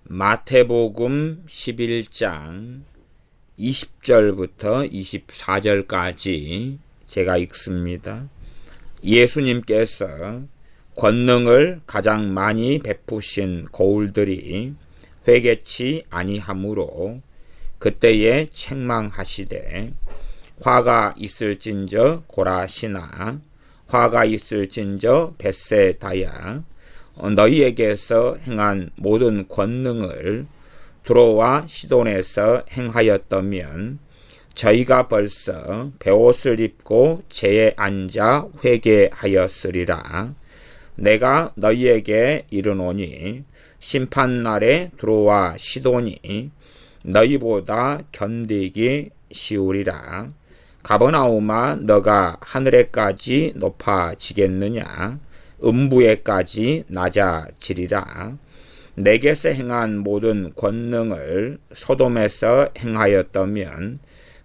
마태복음 11장 20절부터 24절까지 제가 읽습니다. 예수님께서 권능을 가장 많이 베푸신 고울들이 회개치 아니하므로 그때에 책망하시되 화가 있을진저 고라시나 화가 있을진저 벳세다야 너희에게서 행한 모든 권능을 두로와 시돈에서 행하였다면 저희가 벌써 베옷을 입고 제에 앉아 회개하였으리라. 내가 너희에게 이르노니 심판날에 두로와 시돈이 너희보다 견디기 쉬우리라. 가버나움아 너가 하늘에까지 높아지겠느냐? 음부에까지 낮아지리라. 내게서 행한 모든 권능을 소돔에서 행하였다면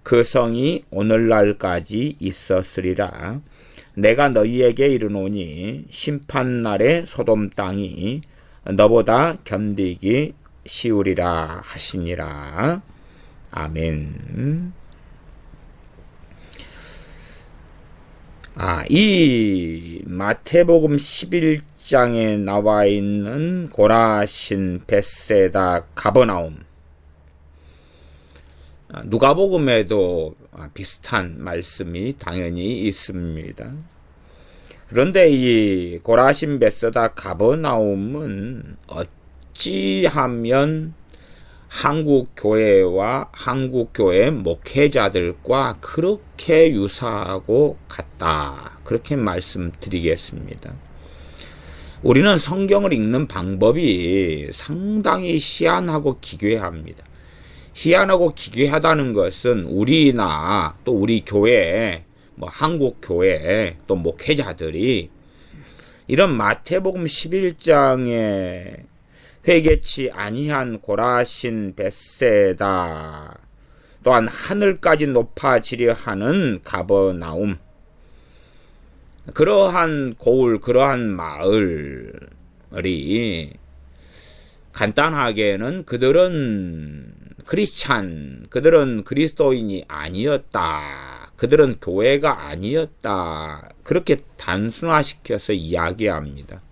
그 성이 오늘날까지 있었으리라. 내가 너희에게 이르노니 심판날에 소돔 땅이 너보다 견디기 쉬우리라 하시니라. 아멘. 이 마태복음 11장에 나와 있는 고라신, 벳세다, 가버나움, 누가복음에도 비슷한 말씀이 당연히 있습니다. 그런데 이 고라신, 벳세다, 가버나움은 어찌하면 한국교회와 한국교회 목회자들과 그렇게 유사하고 같다, 그렇게 말씀드리겠습니다. 우리는 성경을 읽는 방법이 상당히 희한하고 기괴합니다. 희한하고 기괴하다는 것은 우리나 또 우리 교회, 한국교회 또 목회자들이 이런 마태복음 11장에 회개치 아니한 고라신, 벳세다, 또한 하늘까지 높아지려 하는 가버나움, 그러한 고울, 그러한 마을이 간단하게는 그들은 크리스찬, 그들은 그리스도인이 아니었다, 그들은 교회가 아니었다, 그렇게 단순화시켜서 이야기합니다.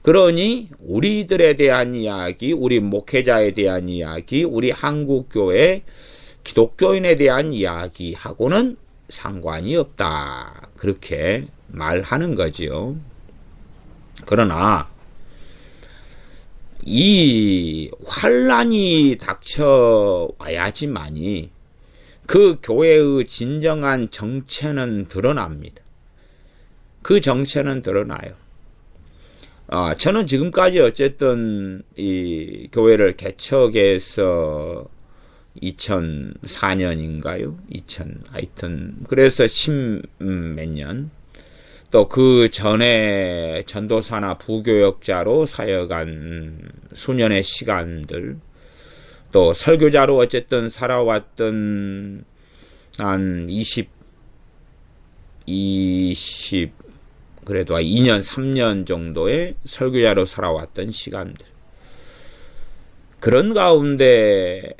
그러니 우리들에 대한 이야기, 우리 목회자에 대한 이야기, 우리 한국교회 기독교인에 대한 이야기하고는 상관이 없다, 그렇게 말하는 거지요. 그러나 이 환란이 닥쳐와야지만이 그 교회의 진정한 정체는 드러납니다. 그 정체는 드러나요. 저는 지금까지 어쨌든 이 교회를 개척해서 2004년인가요? 하여튼 그래서 10몇 년, 또 그 전에 전도사나 부교역자로 사역한 수년의 시간들, 또 설교자로 어쨌든 살아왔던 한 2년, 3년 정도의 설교자로 살아왔던 시간들, 그런 가운데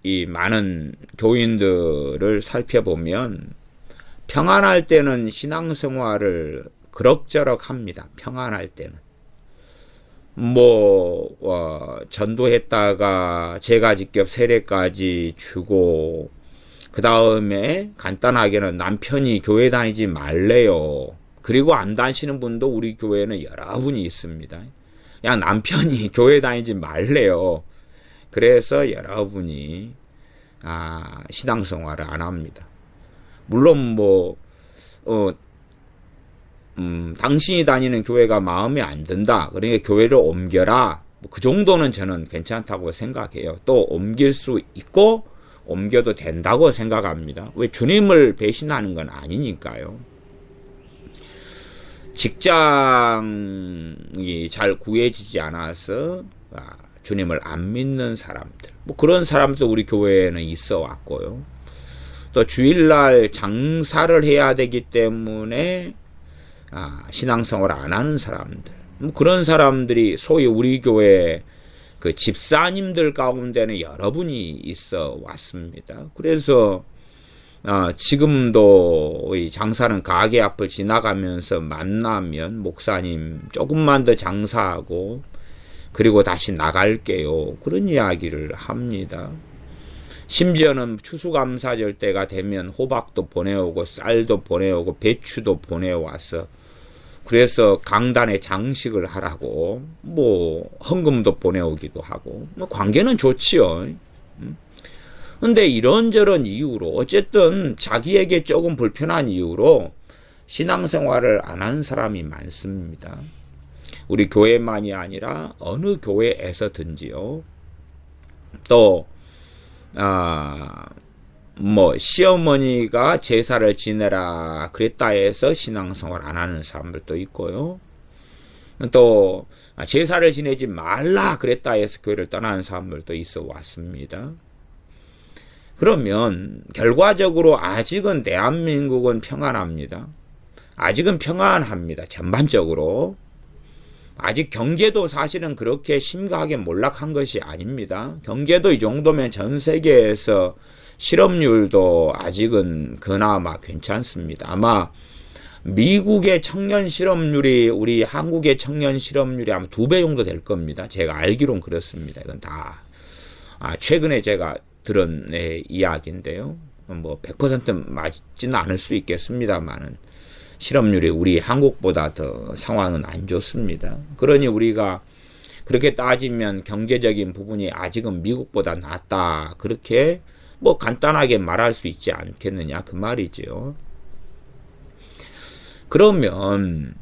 이 많은 교인들을 살펴보면 평안할 때는 신앙생활을 그럭저럭 합니다. 평안할 때는 전도했다가 제가 직접 세례까지 주고, 그 다음에 간단하게는 남편이 교회 다니지 말래요. 그리고 안 다니시는 분도 우리 교회는 여러 분이 있습니다. 그냥 남편이 교회 다니지 말래요. 그래서 여러분이 신앙생활을 안 합니다. 물론 당신이 다니는 교회가 마음에 안 든다, 그러니까 교회를 옮겨라, 그 정도는 저는 괜찮다고 생각해요. 또 옮길 수 있고 옮겨도 된다고 생각합니다. 왜? 주님을 배신하는 건 아니니까요. 직장이 잘 구해지지 않아서 주님을 안 믿는 사람들, 그런 사람도 우리 교회에는 있어 왔고요. 또 주일날 장사를 해야 되기 때문에 신앙생활을 안 하는 사람들, 그런 사람들이 소위 우리 교회 그 집사님들 가운데는 여러분이 있어 왔습니다. 그래서 지금도 이 장사는 가게 앞을 지나가면서 만나면 목사님 조금만 더 장사하고 그리고 다시 나갈게요. 그런 이야기를 합니다. 심지어는 추수감사절 때가 되면 호박도 보내오고 쌀도 보내오고 배추도 보내와서 그래서 강단에 장식을 하라고 뭐 헌금도 보내오기도 하고 뭐 관계는 좋지요. 근데 이런저런 이유로 어쨌든 자기에게 조금 불편한 이유로 신앙생활을 안 하는 사람이 많습니다. 우리 교회만이 아니라 어느 교회에서든지요. 또 뭐 시어머니가 제사를 지내라 그랬다 해서 신앙생활 안 하는 사람들도 있고요. 또 제사를 지내지 말라 그랬다 해서 교회를 떠나는 사람들도 있어 왔습니다. 그러면 결과적으로 아직은 대한민국은 평안합니다. 아직은 평안합니다. 전반적으로. 아직 경제도 사실은 그렇게 심각하게 몰락한 것이 아닙니다. 경제도 이 정도면 전 세계에서 실업률도 아직은 그나마 괜찮습니다. 아마 미국의 청년 실업률이 우리 한국의 청년 실업률이 아마 2배 정도 될 겁니다. 제가 알기론 그렇습니다. 이건 다 최근에 제가 들은 이야기인데요. 뭐 100% 맞지는 않을 수 있겠습니다만은 실업률이 우리 한국보다 더 상황은 안 좋습니다. 그러니 우리가 그렇게 따지면 경제적인 부분이 아직은 미국보다 낫다. 그렇게 뭐 간단하게 말할 수 있지 않겠느냐 그 말이죠. 그러면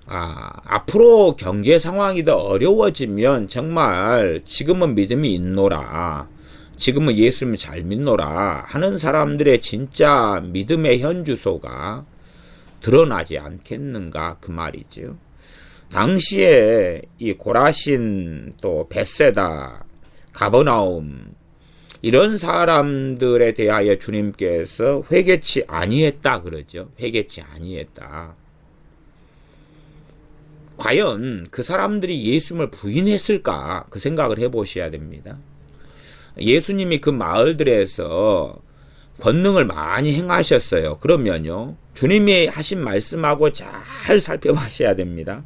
앞으로 경제 상황이 더 어려워지면 정말 지금은 믿음이 있노라. 지금은 예수님을 잘 믿노라 하는 사람들의 진짜 믿음의 현주소가 드러나지 않겠는가 그 말이죠. 당시에 이 고라신 또 벳세다 가버나움 이런 사람들에 대하여 주님께서 회개치 아니했다 그러죠. 회개치 아니했다. 과연 그 사람들이 예수님을 부인했을까 그 생각을 해보셔야 됩니다. 예수님이 그 마을들에서 권능을 많이 행하셨어요. 그러면요 주님이 하신 말씀하고 잘 살펴보셔야 됩니다.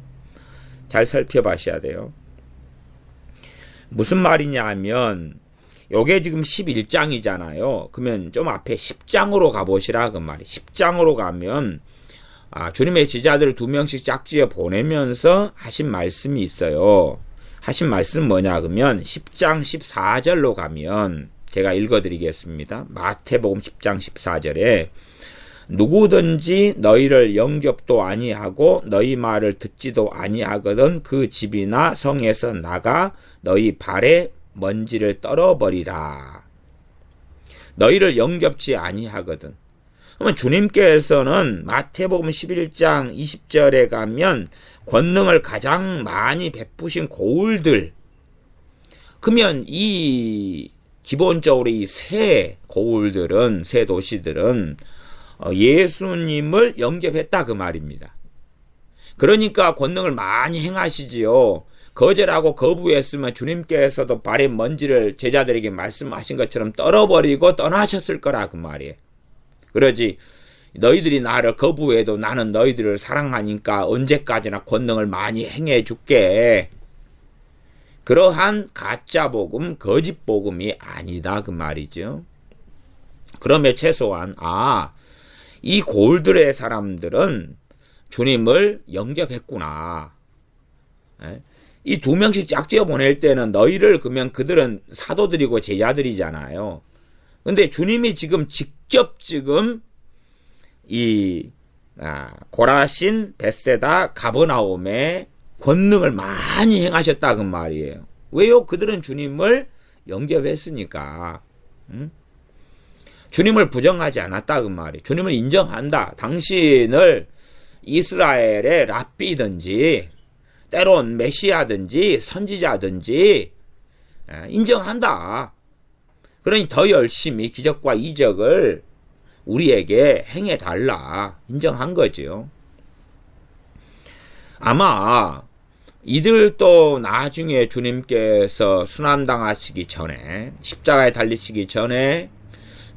잘 살펴보셔야 돼요. 무슨 말이냐 하면 요게 지금 11장이잖아요. 그러면 좀 앞에 10장으로 가보시라 그 말이. 10장으로 가면 주님의 제자들 2명씩 짝지어 보내면서 하신 말씀이 있어요. 하신 말씀 뭐냐 그러면 10장 14절로 가면 제가 읽어드리겠습니다. 마태복음 10장 14절에 누구든지 너희를 영접도 아니하고 너희 말을 듣지도 아니하거든 그 집이나 성에서 나가 너희 발에 먼지를 떨어버리라. 너희를 영접지 아니하거든. 그러면 주님께서는 마태복음 11장 20절에 가면 권능을 가장 많이 베푸신 고울들, 그러면 이 기본적으로 이 세 고울들은, 세 도시들은 예수님을 영접했다 그 말입니다. 그러니까 권능을 많이 행하시지요. 거절하고 거부했으면 주님께서도 발에 먼지를 제자들에게 말씀하신 것처럼 떨어버리고 떠나셨을 거라 그 말이에요. 그러지 너희들이 나를 거부해도 나는 너희들을 사랑하니까 언제까지나 권능을 많이 행해 줄게. 그러한 가짜 복음, 거짓 복음이 아니다 그 말이죠. 그러면 최소한 이 고울들의 사람들은 주님을 영접했구나. 이 2명씩 짝지어 보낼 때는 너희를 그러면 그들은 사도들이고 제자들이잖아요. 근데 주님이 직접 이 고라신, 벳세다, 가버나움에 권능을 많이 행하셨다 그 말이에요. 왜요? 그들은 주님을 영접했으니까. 주님을 부정하지 않았다 그 말이에요. 주님을 인정한다. 당신을 이스라엘의 랍비든지 때론 메시아든지 선지자든지 인정한다. 그러니 더 열심히 기적과 이적을 우리에게 행해달라. 인정한 거죠. 아마 이들도 나중에 주님께서 순환당하시기 전에, 십자가에 달리시기 전에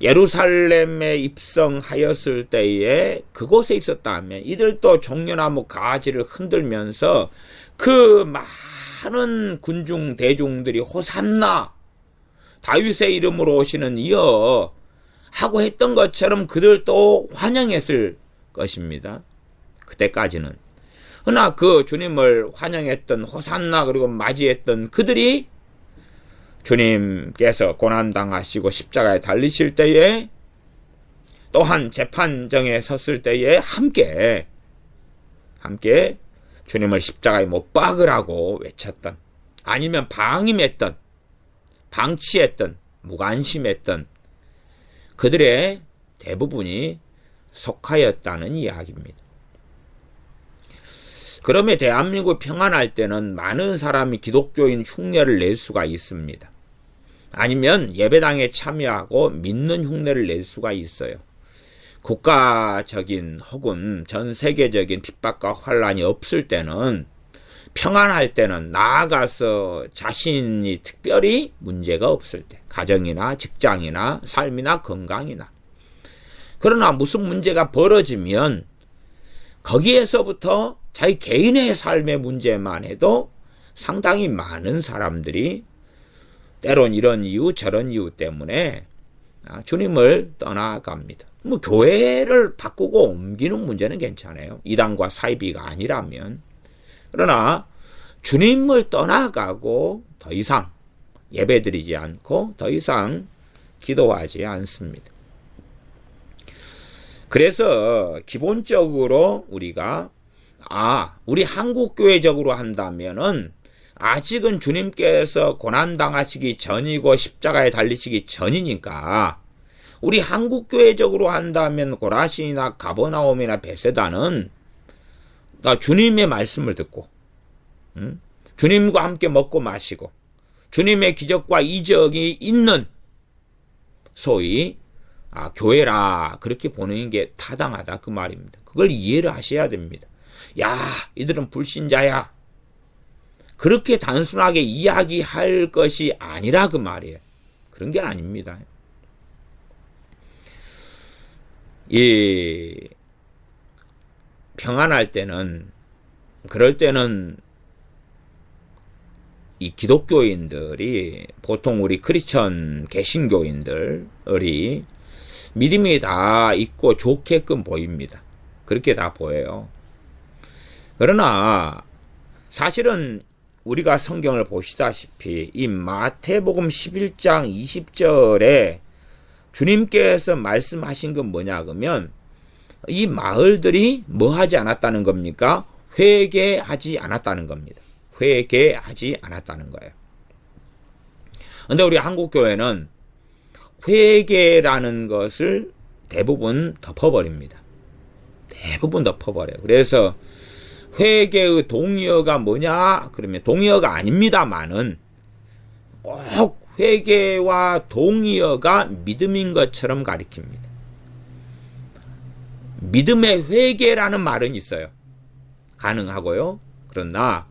예루살렘에 입성하였을 때에 그곳에 있었다면 이들도 종려나무 가지를 흔들면서 그 많은 군중 대중들이 호산나 다윗의 이름으로 오시는 이여 하고 했던 것처럼 그들도 환영했을 것입니다. 그때까지는. 그러나 그 주님을 환영했던 호산나 그리고 맞이했던 그들이 주님께서 고난당하시고 십자가에 달리실 때에 또한 재판정에 섰을 때에 함께 주님을 십자가에 못 박으라고 외쳤던, 아니면 방임했던, 방치했던, 무관심했던 그들의 대부분이 속하였다는 이야기입니다. 그러면 대한민국 평안할 때는 많은 사람이 기독교인 흉내를 낼 수가 있습니다. 아니면 예배당에 참여하고 믿는 흉내를 낼 수가 있어요. 국가적인 혹은 전 세계적인 핍박과 환란이 없을 때는, 평안할 때는, 나아가서 자신이 특별히 문제가 없을 때, 가정이나 직장이나 삶이나 건강이나. 그러나 무슨 문제가 벌어지면 거기에서부터 자기 개인의 삶의 문제만 해도 상당히 많은 사람들이 때론 이런 이유 저런 이유 때문에 주님을 떠나갑니다. 뭐 교회를 바꾸고 옮기는 문제는 괜찮아요. 이단과 사이비가 아니라면. 그러나 주님을 떠나가고 더 이상 예배드리지 않고 더 이상 기도하지 않습니다. 그래서 기본적으로 우리가 우리 한국교회적으로 한다면은 아직은 주님께서 고난당하시기 전이고 십자가에 달리시기 전이니까, 우리 한국교회적으로 한다면 고라신이나 가버나움이나 베세다는 주님의 말씀을 듣고 주님과 함께 먹고 마시고 주님의 기적과 이적이 있는 소위 교회라 그렇게 보는 게 타당하다 그 말입니다. 그걸 이해를 하셔야 됩니다. 야, 이들은 불신자야, 그렇게 단순하게 이야기할 것이 아니라 그 말이에요. 그런 게 아닙니다. 이 평안할 때는, 그럴 때는 이 기독교인들이, 보통 우리 크리스천 개신교인들이 믿음이 다 있고 좋게끔 보입니다. 그렇게 다 보여요. 그러나 사실은 우리가 성경을 보시다시피 이 마태복음 11장 20절에 주님께서 말씀하신 건 뭐냐 그러면, 이 마을들이 뭐 하지 않았다는 겁니까? 회개하지 않았다는 겁니다. 회개하지 않았다는 거예요. 근데 우리 한국교회는 회개라는 것을 대부분 덮어버립니다. 대부분 덮어버려요. 그래서 회개의 동의어가 뭐냐? 그러면 동의어가 아닙니다만은 꼭 회개와 동의어가 믿음인 것처럼 가리킵니다. 믿음의 회개라는 말은 있어요. 가능하고요. 그러나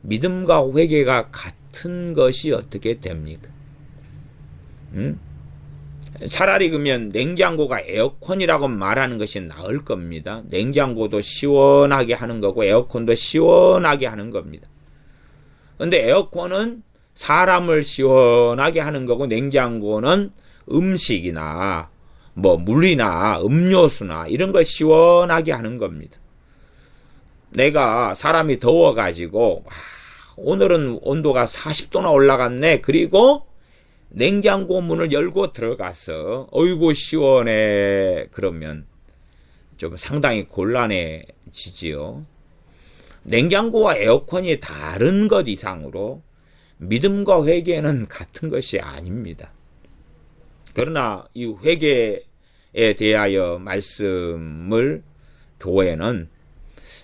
믿음과 회개가 같은 것이 어떻게 됩니까? 차라리 그러면 냉장고가 에어컨이라고 말하는 것이 나을 겁니다. 냉장고도 시원하게 하는 거고 에어컨도 시원하게 하는 겁니다. 그런데 에어컨은 사람을 시원하게 하는 거고, 냉장고는 음식이나 뭐 물이나 음료수나 이런 걸 시원하게 하는 겁니다. 내가 사람이 더워가지고 오늘은 온도가 40도나 올라갔네. 그리고 냉장고 문을 열고 들어가서 어이구 시원해, 그러면 좀 상당히 곤란해지지요. 냉장고와 에어컨이 다른 것 이상으로 믿음과 회개는 같은 것이 아닙니다. 그러나 이 회개에 대하여 말씀을 교회는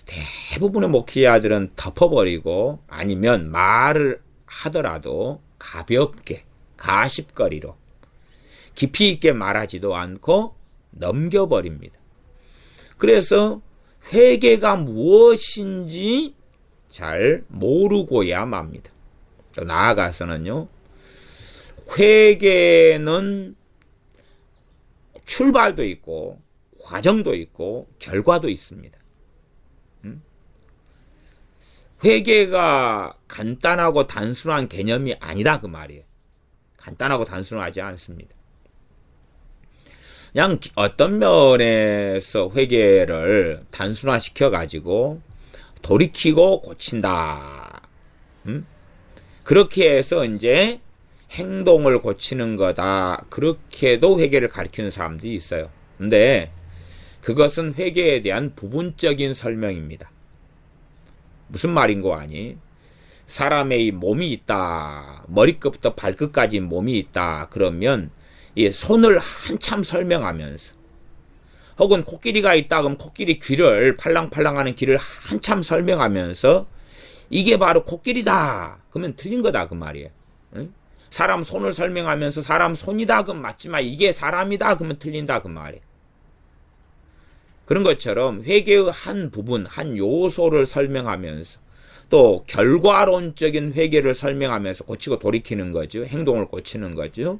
대부분의 목회자들은 덮어버리고, 아니면 말을 하더라도 가볍게 가십거리로 깊이 있게 말하지도 않고 넘겨버립니다. 그래서 회개가 무엇인지 잘 모르고야 맙니다. 또 나아가서는요, 회개는 출발도 있고 과정도 있고 결과도 있습니다. 회개가 간단하고 단순한 개념이 아니다 그 말이에요. 간단하고 단순하지 않습니다. 그냥 어떤 면에서 회개를 단순화시켜 가지고 돌이키고 고친다. 그렇게 해서 이제 행동을 고치는 거다. 그렇게도 회개를 가르치는 사람들이 있어요. 근데 그것은 회개에 대한 부분적인 설명입니다. 무슨 말인 거 아니? 사람의 몸이 있다. 머리끝부터 발끝까지 몸이 있다. 그러면 이 손을 한참 설명하면서, 혹은 코끼리가 있다 그러면 코끼리 귀를, 팔랑팔랑하는 귀를 한참 설명하면서 이게 바로 코끼리다 그러면 틀린 거다 그 말이에요. 응? 사람 손을 설명하면서 사람 손이다 그러면 맞지만 이게 사람이다 그러면 틀린다 그 말이에요. 그런 것처럼 회개의 한 부분, 한 요소를 설명하면서 또 결과론적인 회개를 설명하면서 고치고 돌이키는 거죠. 행동을 고치는 거죠.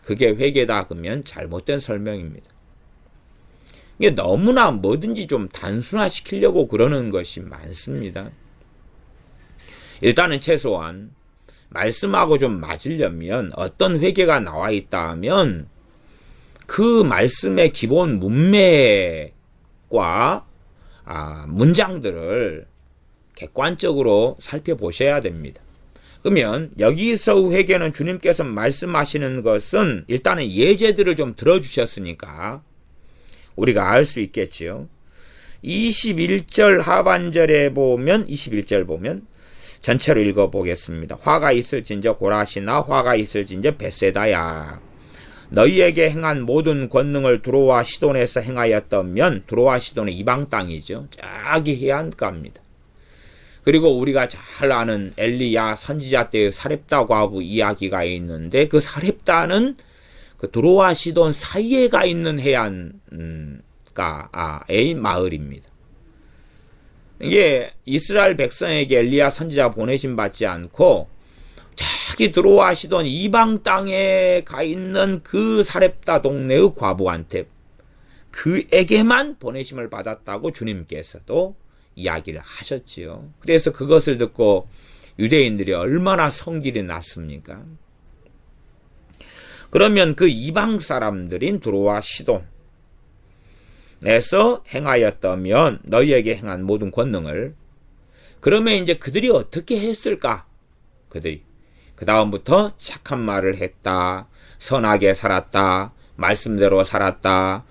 그게 회개다 그러면 잘못된 설명입니다. 이게 너무나 뭐든지 좀 단순화시키려고 그러는 것이 많습니다. 일단은 최소한 말씀하고 좀 맞으려면 어떤 회개가 나와 있다 하면 그 말씀의 기본 문맥과 문장들을 객관적으로 살펴보셔야 됩니다. 그러면 여기서 회개는 주님께서 말씀하시는 것은 일단은 예제들을 좀 들어주셨으니까 우리가 알 수 있겠지요. 21절 하반절에 보면, 21절 보면 전체로 읽어보겠습니다. 화가 있을진저 고라시나 화가 있을진저 벳세다야. 너희에게 행한 모든 권능을 두로와 시돈에서 행하였다면, 두로와 시돈은 이방 땅이죠. 저기 해안가입니다. 그리고 우리가 잘 아는 엘리야 선지자 때의 사렙다 과부 이야기가 있는데 그 사렙다는 그 두로와 시돈 사이에 가 있는 해안가의 마을입니다. 이게 이스라엘 백성에게 엘리야 선지자 보내심 받지 않고 저기 두로와 시돈 이방 땅에 가 있는 그 사렙다 동네의 과부한테 그에게만 보내심을 받았다고 주님께서도 이야기를 하셨지요. 그래서 그것을 듣고 유대인들이 얼마나 성질이 났습니까? 그러면 그 이방 사람들인 두로와 시돈에서 행하였다면 너희에게 행한 모든 권능을, 그러면 이제 그들이 어떻게 했을까? 그들이 그 다음부터 착한 말을 했다, 선하게 살았다, 말씀대로 살았다,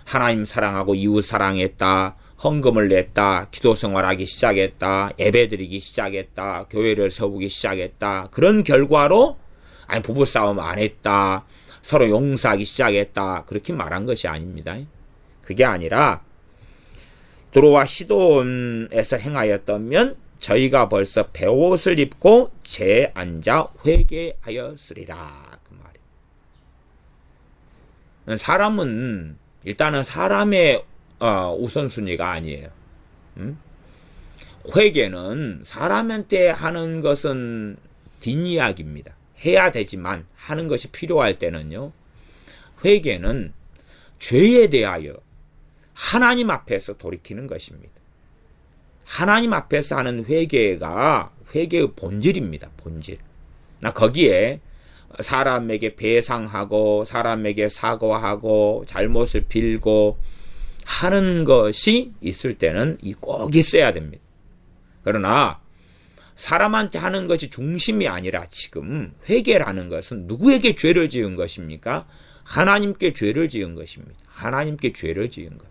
하나님 사랑하고 이웃 사랑했다, 헌금을 냈다, 기도 생활하기 시작했다, 예배드리기 시작했다, 교회를 세우기 시작했다. 그런 결과로 부부싸움 안 했다, 서로 용서하기 시작했다, 그렇게 말한 것이 아닙니다. 그게 아니라 두로와 시돈에서 행하였다면 저희가 벌써 베옷을 입고 재앉아 회개하였으리라 그 말이에요. 사람은 일단은 사람의 우선순위가 아니에요. 회개는 사람한테 하는 것은 뒷이야기입니다. 해야 되지만 하는 것이 필요할 때는요, 회개는 죄에 대하여 하나님 앞에서 돌이키는 것입니다. 하나님 앞에서 하는 회개가 회개의 본질입니다. 본질. 거기에 사람에게 배상하고 사람에게 사과하고 잘못을 빌고 하는 것이 있을 때는 꼭 있어야 됩니다. 그러나 사람한테 하는 것이 중심이 아니라 지금 회개라는 것은 누구에게 죄를 지은 것입니까? 하나님께 죄를 지은 것입니다. 하나님께 죄를 지은 것.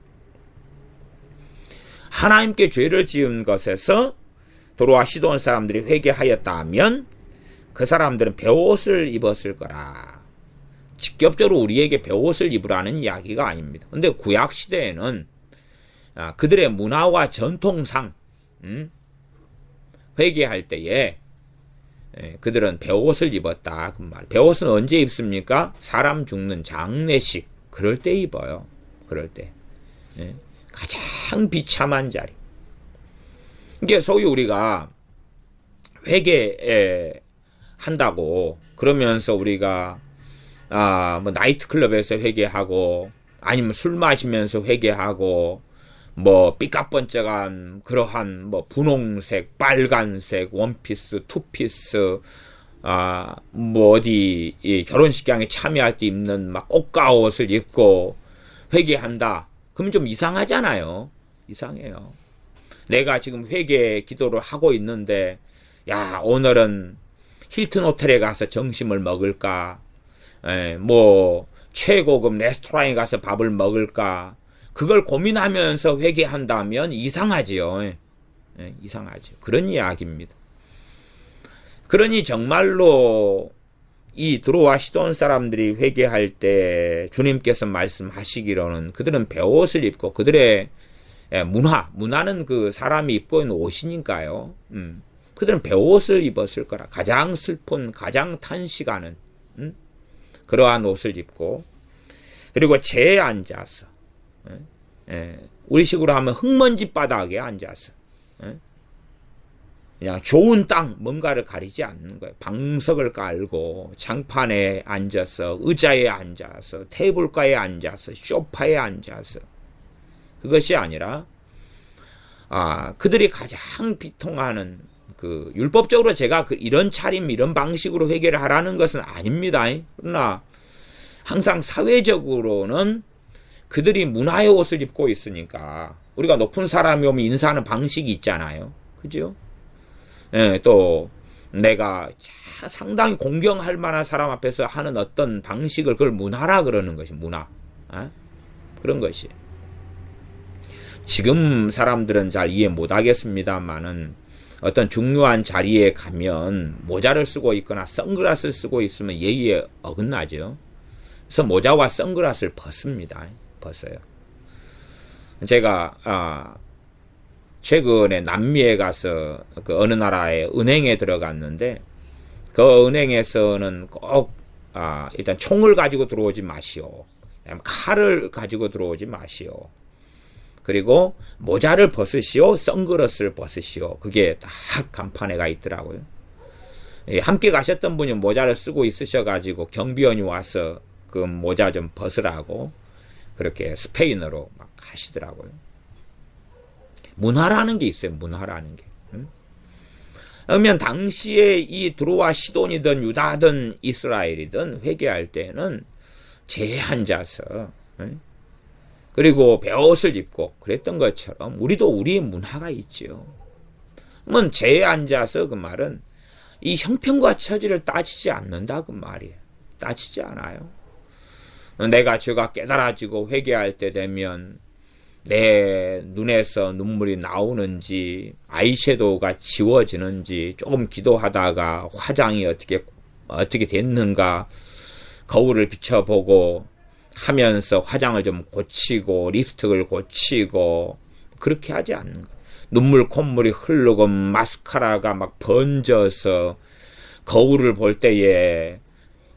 하나님께 죄를 지은 것에서 도로와 시돈 사람들이 회개하였다 하면 그 사람들은 베옷을 입었을 거라. 직접적으로 우리에게 베옷을 입으라는 이야기가 아닙니다. 근데 구약 시대에는 그들의 문화와 전통상 회개할 때에 그들은 베옷을 입었다 그 말. 베옷은 언제 입습니까? 사람 죽는 장례식 그럴 때 입어요. 그럴 때 가장 비참한 자리. 이게 소위 우리가 회개 한다고 그러면서 우리가 뭐 나이트클럽에서 회개하고 아니면 술 마시면서 회개하고 뭐 삐까뻔쩍한 그러한 뭐 분홍색, 빨간색 원피스, 투피스 뭐 어디 이 결혼식장에 참여할 때 입는 막 꽃가옷을 입고 회개한다. 그럼 좀 이상하잖아요. 이상해요. 내가 지금 회개 기도를 하고 있는데 야 오늘은 힐튼 호텔에 가서 점심을 먹을까? 뭐 최고급 레스토랑에 가서 밥을 먹을까? 그걸 고민하면서 회개한다면 이상하지요. 이상하죠. 그런 이야기입니다. 그러니 정말로 이 드로아 시돈 사람들이 회개할 때 주님께서 말씀하시기로는 그들은 베옷을 입고 그들의 문화는 그 사람이 입고 있는 옷이니까요. 그들은 베옷을 입었을 거라. 가장 슬픈, 가장 탄식하는 그러한 옷을 입고 그리고 재에 앉아서 우리식으로 하면 흙먼지 바닥에 앉아서 그냥 좋은 땅 뭔가를 가리지 않는 거예요. 방석을 깔고 장판에 앉아서 의자에 앉아서 테이블가에 앉아서 소파에 앉아서 그것이 아니라 그들이 가장 비통하는 그 율법적으로 제가 이런 차림 이런 방식으로 회개를 하라는 것은 아닙니다. 그러나 항상 사회적으로는 그들이 문화의 옷을 입고 있으니까 우리가 높은 사람이 오면 인사하는 방식이 있잖아요. 그죠? 또 내가 상당히 공경할 만한 사람 앞에서 하는 어떤 방식을 그걸 문화라 그러는 것이 문화. 그런 것이. 지금 사람들은 잘 이해 못하겠습니다만은 어떤 중요한 자리에 가면 모자를 쓰고 있거나 선글라스를 쓰고 있으면 예의에 어긋나죠. 그래서 모자와 선글라스를 벗습니다. 벗어요. 제가 최근에 남미에 가서 그 어느 나라의 은행에 들어갔는데 그 은행에서는 꼭 일단 총을 가지고 들어오지 마시오. 칼을 가지고 들어오지 마시오. 그리고 모자를 벗으시오. 선글라스를 벗으시오. 그게 딱 간판에가 있더라고요. 함께 가셨던 분이 모자를 쓰고 있으셔가지고 경비원이 와서 그 모자 좀 벗으라고 그렇게 스페인어로 막 하시더라고요. 문화라는 게 있어요. 문화라는 게. 그러면 당시에 이 드로아 시돈이든 유다든 이스라엘이든 회개할 때는 재에 앉아서 그리고 베옷을 입고 그랬던 것처럼 우리도 우리의 문화가 있죠. 그러면 재에 앉아서 그 말은 이 형편과 처지를 따지지 않는다 그 말이에요. 따지지 않아요. 내가 죄가 깨달아지고 회개할 때 되면 내 눈에서 눈물이 나오는지 아이섀도우가 지워지는지 조금 기도하다가 화장이 어떻게 됐는가 거울을 비춰보고 하면서 화장을 좀 고치고 립스틱을 고치고 그렇게 하지 않는 거예요. 눈물 콧물이 흐르고 마스카라가 막 번져서 거울을 볼 때에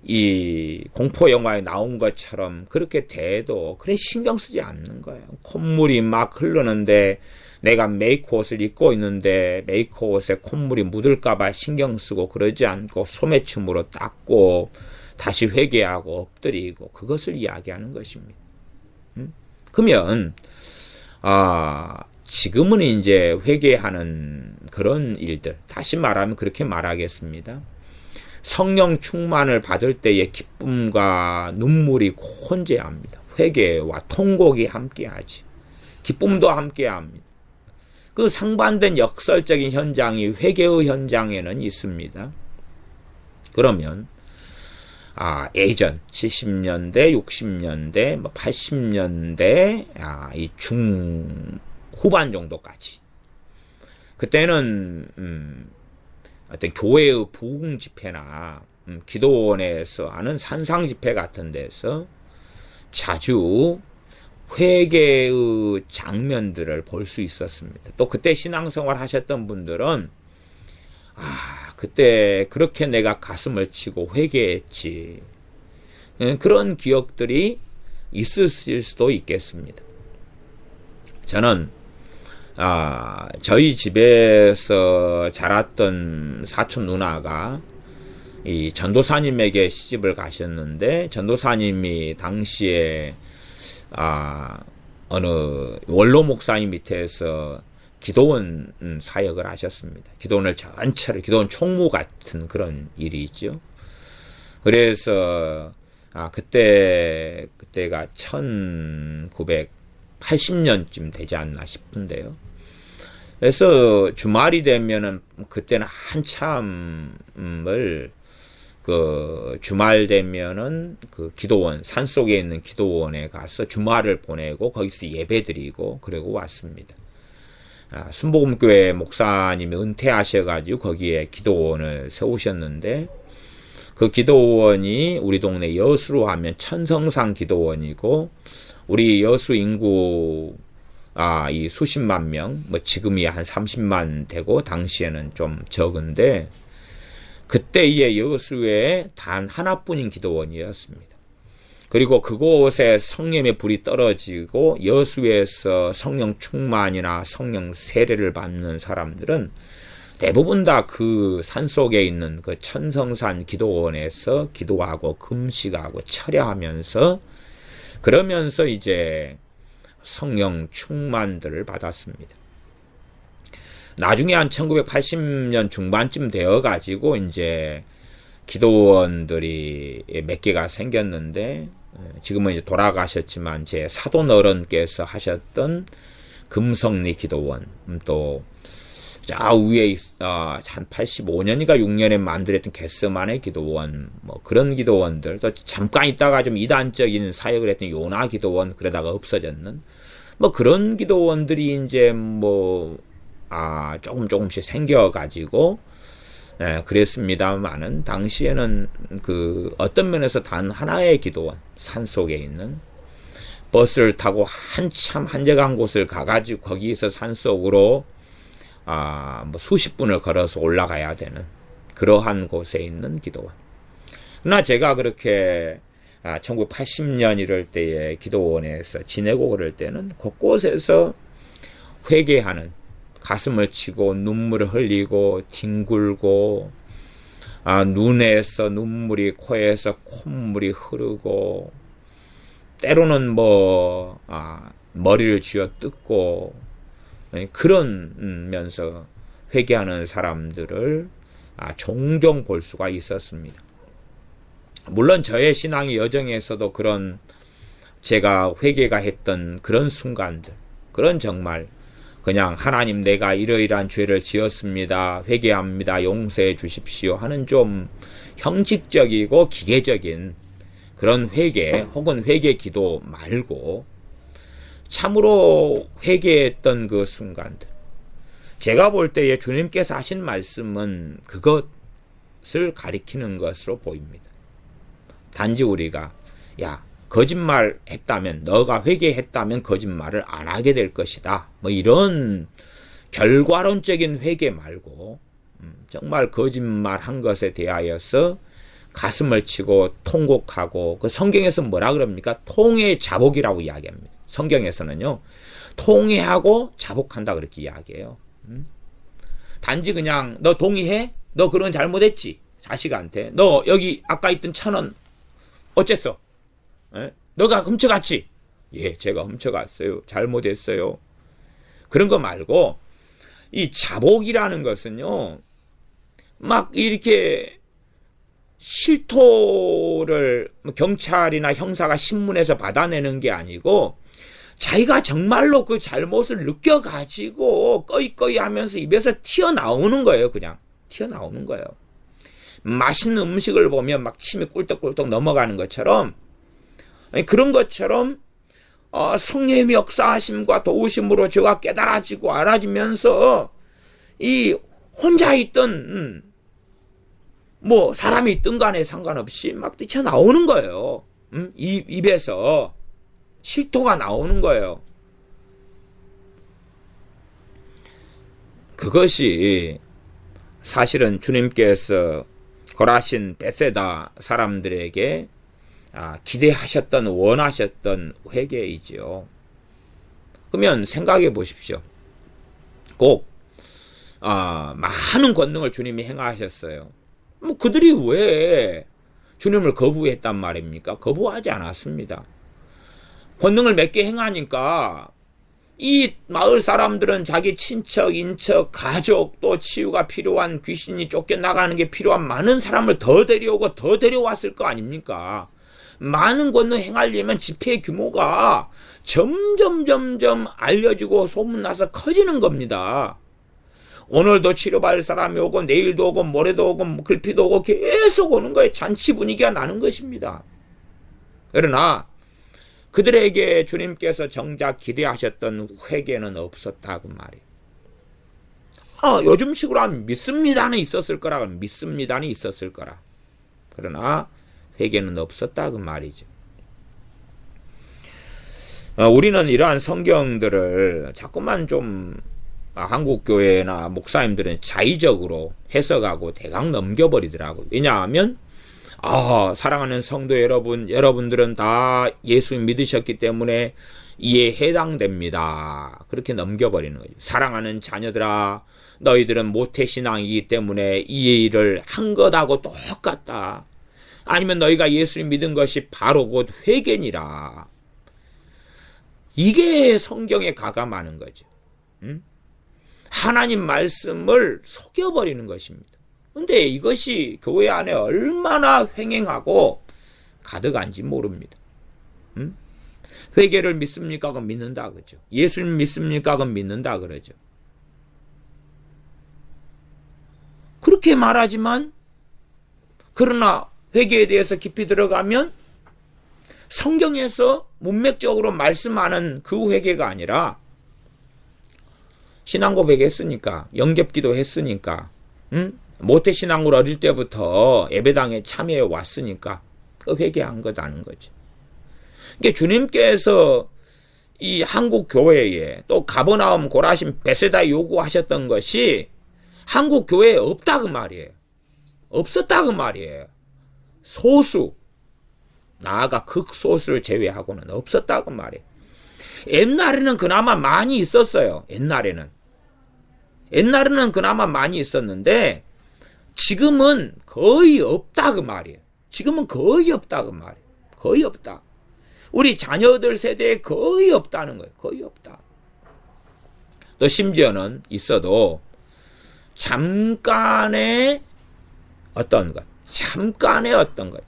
이 공포 영화에 나온 것처럼 그렇게 돼도 그래 신경 쓰지 않는 거예요. 콧물이 막 흐르는데 내가 메이크 옷을 입고 있는데 메이크 옷에 콧물이 묻을까봐 신경 쓰고 그러지 않고 소매춤으로 닦고 다시 회개하고 엎드리고 그것을 이야기하는 것입니다. 그러면 지금은 이제 회개하는 그런 일들 다시 말하면 그렇게 말하겠습니다. 성령 충만을 받을 때의 기쁨과 눈물이 혼재합니다. 회개와 통곡이 함께하지. 기쁨도 함께합니다. 그 상반된 역설적인 현장이 회개의 현장에는 있습니다. 그러면 예전 70년대, 60년대, 80년대 이 중후반 정도까지 그때는 어떤 교회의 부흥 집회나 기도원에서 하는 산상 집회 같은 데서 자주 회개의 장면들을 볼 수 있었습니다. 또 그때 신앙생활 하셨던 분들은 그때 그렇게 내가 가슴을 치고 회개했지. 그런 기억들이 있으실 수도 있겠습니다. 저는 저희 집에서 자랐던 사촌 누나가 이 전도사님에게 시집을 가셨는데, 전도사님이 당시에 어느 원로 목사님 밑에서 기도원 사역을 하셨습니다. 기도원을 전체를, 기도원 총무 같은 그런 일이 있죠. 그래서 그때가 1980년쯤 되지 않나 싶은데요. 그래서 주말이 되면은, 그때는 한참을 주말 되면은 기도원, 산속에 있는 기도원에 가서 주말을 보내고 거기서 예배드리고 그러고 왔습니다. 순복음교회 목사님이 은퇴하셔가지고 거기에 기도원을 세우셨는데, 그 기도원이 우리 동네 여수로 하면 천성산 기도원이고, 우리 여수 인구 이 수십만 명, 지금이 한 30만 되고 당시에는 좀 적은데, 그때의 여수에 단 하나뿐인 기도원이었습니다. 그리고 그곳에 성령의 불이 떨어지고 여수에서 성령 충만이나 성령 세례를 받는 사람들은 대부분 다 그 산속에 있는 그 천성산 기도원에서 기도하고 금식하고 철야하면서, 그러면서 이제 성령 충만들을 받았습니다. 나중에 한 1980년 중반쯤 되어가지고 이제 기도원들이 몇 개가 생겼는데, 지금은 이제 돌아가셨지만 제 사돈 어른께서 하셨던 금성리 기도원, 또 저 위에 한 85년인가 6년에 만들었던 게스만의 기도원, 그런 기도원들, 또 잠깐 있다가 좀 이단적인 사역을 했던 요나 기도원, 그러다가 없어졌는 그런 기도원들이 이제 조금씩 생겨가지고, 그랬습니다만은, 당시에는 어떤 면에서 단 하나의 기도원, 산속에 있는, 버스를 타고 한참 한적한 곳을 가가지고 거기에서 산속으로, 수십 분을 걸어서 올라가야 되는, 그러한 곳에 있는 기도원. 그러나 제가 그렇게, 1980년 이럴 때에 기도원에서 지내고 그럴 때는 곳곳에서 회개하는, 가슴을 치고 눈물을 흘리고 뒹굴고, 눈에서 눈물이, 코에서 콧물이 흐르고, 때로는 머리를 쥐어 뜯고, 그러면서 회개하는 사람들을 종종 볼 수가 있었습니다. 물론 저의 신앙의 여정에서도 그런, 제가 회개가 했던 그런 순간들, 그런 정말 그냥 하나님 내가 이러이러한 죄를 지었습니다, 회개합니다, 용서해 주십시오 하는 좀 형식적이고 기계적인 그런 회개 혹은 회개 기도 말고, 참으로 회개했던 그 순간들, 제가 볼 때에 주님께서 하신 말씀은 그것을 가리키는 것으로 보입니다. 단지 우리가 거짓말 했다면, 너가 회개했다면 거짓말을 안 하게 될 것이다, 이런 결과론적인 회개 말고, 정말 거짓말 한 것에 대하여서 가슴을 치고 통곡하고, 그 성경에서 뭐라 그럽니까? 통회 자복이라고 이야기합니다. 성경에서는요, 통회하고 자복한다 그렇게 이야기해요. 단지 그냥 너 동의해? 너 그런 잘못했지? 자식한테 너 여기 아까 있던 1,000원 어쨌어? 너가 훔쳐갔지? 예, 제가 훔쳐갔어요. 잘못했어요. 그런 거 말고, 이 자복이라는 것은요, 막 이렇게 실토를 경찰이나 형사가 신문에서 받아내는 게 아니고, 자기가 정말로 그 잘못을 느껴가지고 꺼이꺼이 하면서 입에서 튀어나오는 거예요. 그냥 튀어나오는 거예요. 맛있는 음식을 보면 막 침이 꿀떡꿀떡 넘어가는 것처럼, 그런 것처럼 성령의 역사하심과 도우심으로 죄가 깨달아지고 알아지면서 이 혼자 있던 사람이 있든 간에 상관없이 막 뛰쳐나오는 거예요. 입에서 실토가 나오는 거예요. 그것이 사실은 주님께서 거라신 베세다 사람들에게 기대하셨던, 원하셨던 회개이지요. 그러면 생각해 보십시오. 꼭 많은 권능을 주님이 행하셨어요. 뭐 그들이 왜 주님을 거부했단 말입니까? 거부하지 않았습니다. 권능을 몇 개 행하니까 이 마을 사람들은 자기 친척, 인척, 가족, 또 치유가 필요한, 귀신이 쫓겨나가는 게 필요한 많은 사람을 더 데려오고 더 데려왔을 거 아닙니까? 많은 권능 행하려면 집회 규모가 점점 알려지고 소문나서 커지는 겁니다. 오늘도 치료받을 사람이 오고 내일도 오고 모레도 오고 글피도 오고 계속 오는 거예요. 잔치 분위기가 나는 것입니다. 그러나 그들에게 주님께서 정작 기대하셨던 회개는 없었다고 말이에요. 요즘식으로 하면 믿습니다는 있었을 거라. 믿습니다는 있었을 거라. 그러나 회개는 없었다고 말이죠. 우리는 이러한 성경들을 자꾸만 좀 한국 교회나 목사님들은 자의적으로 해석하고 대강 넘겨버리더라고요. 왜냐하면 사랑하는 성도 여러분, 여러분들은 다 예수 믿으셨기 때문에 이에 해당됩니다. 그렇게 넘겨버리는 거죠. 사랑하는 자녀들아, 너희들은 모태신앙이기 때문에 이 일을 한 것하고 똑같다. 아니면 너희가 예수를 믿은 것이 바로 곧 회개니라. 이게 성경에 가감하는 거죠. 하나님 말씀을 속여버리는 것입니다. 근데 이것이 교회 안에 얼마나 횡행하고 가득한지 모릅니다. 회개를 믿습니까? 그럼 믿는다 그러죠. 예수를 믿습니까? 그럼 믿는다 그러죠. 그렇게 말하지만 그러나 회개에 대해서 깊이 들어가면 성경에서 문맥적으로 말씀하는 그 회개가 아니라 신앙 고백했으니까, 영접기도 했으니까, 모태신앙으로 어릴 때부터 예배당에 참여해 왔으니까 그 회개한 거다는 거지. 이게 주님께서 이 한국 교회에 또 가버나움, 고라심, 베세다 요구하셨던 것이 한국 교회에 없다 그 말이에요. 없었다 그 말이에요. 소수, 나아가 극소수를 제외하고는 없었다 그 말이에요. 옛날에는 그나마 많이 있었어요. 옛날에는 그나마 많이 있었는데 지금은 거의 없다 그 말이에요. 지금은 거의 없다 그 말이에요. 거의 없다. 우리 자녀들 세대에 거의 없다는 거예요. 거의 없다. 또 심지어는 있어도 잠깐의 어떤 것,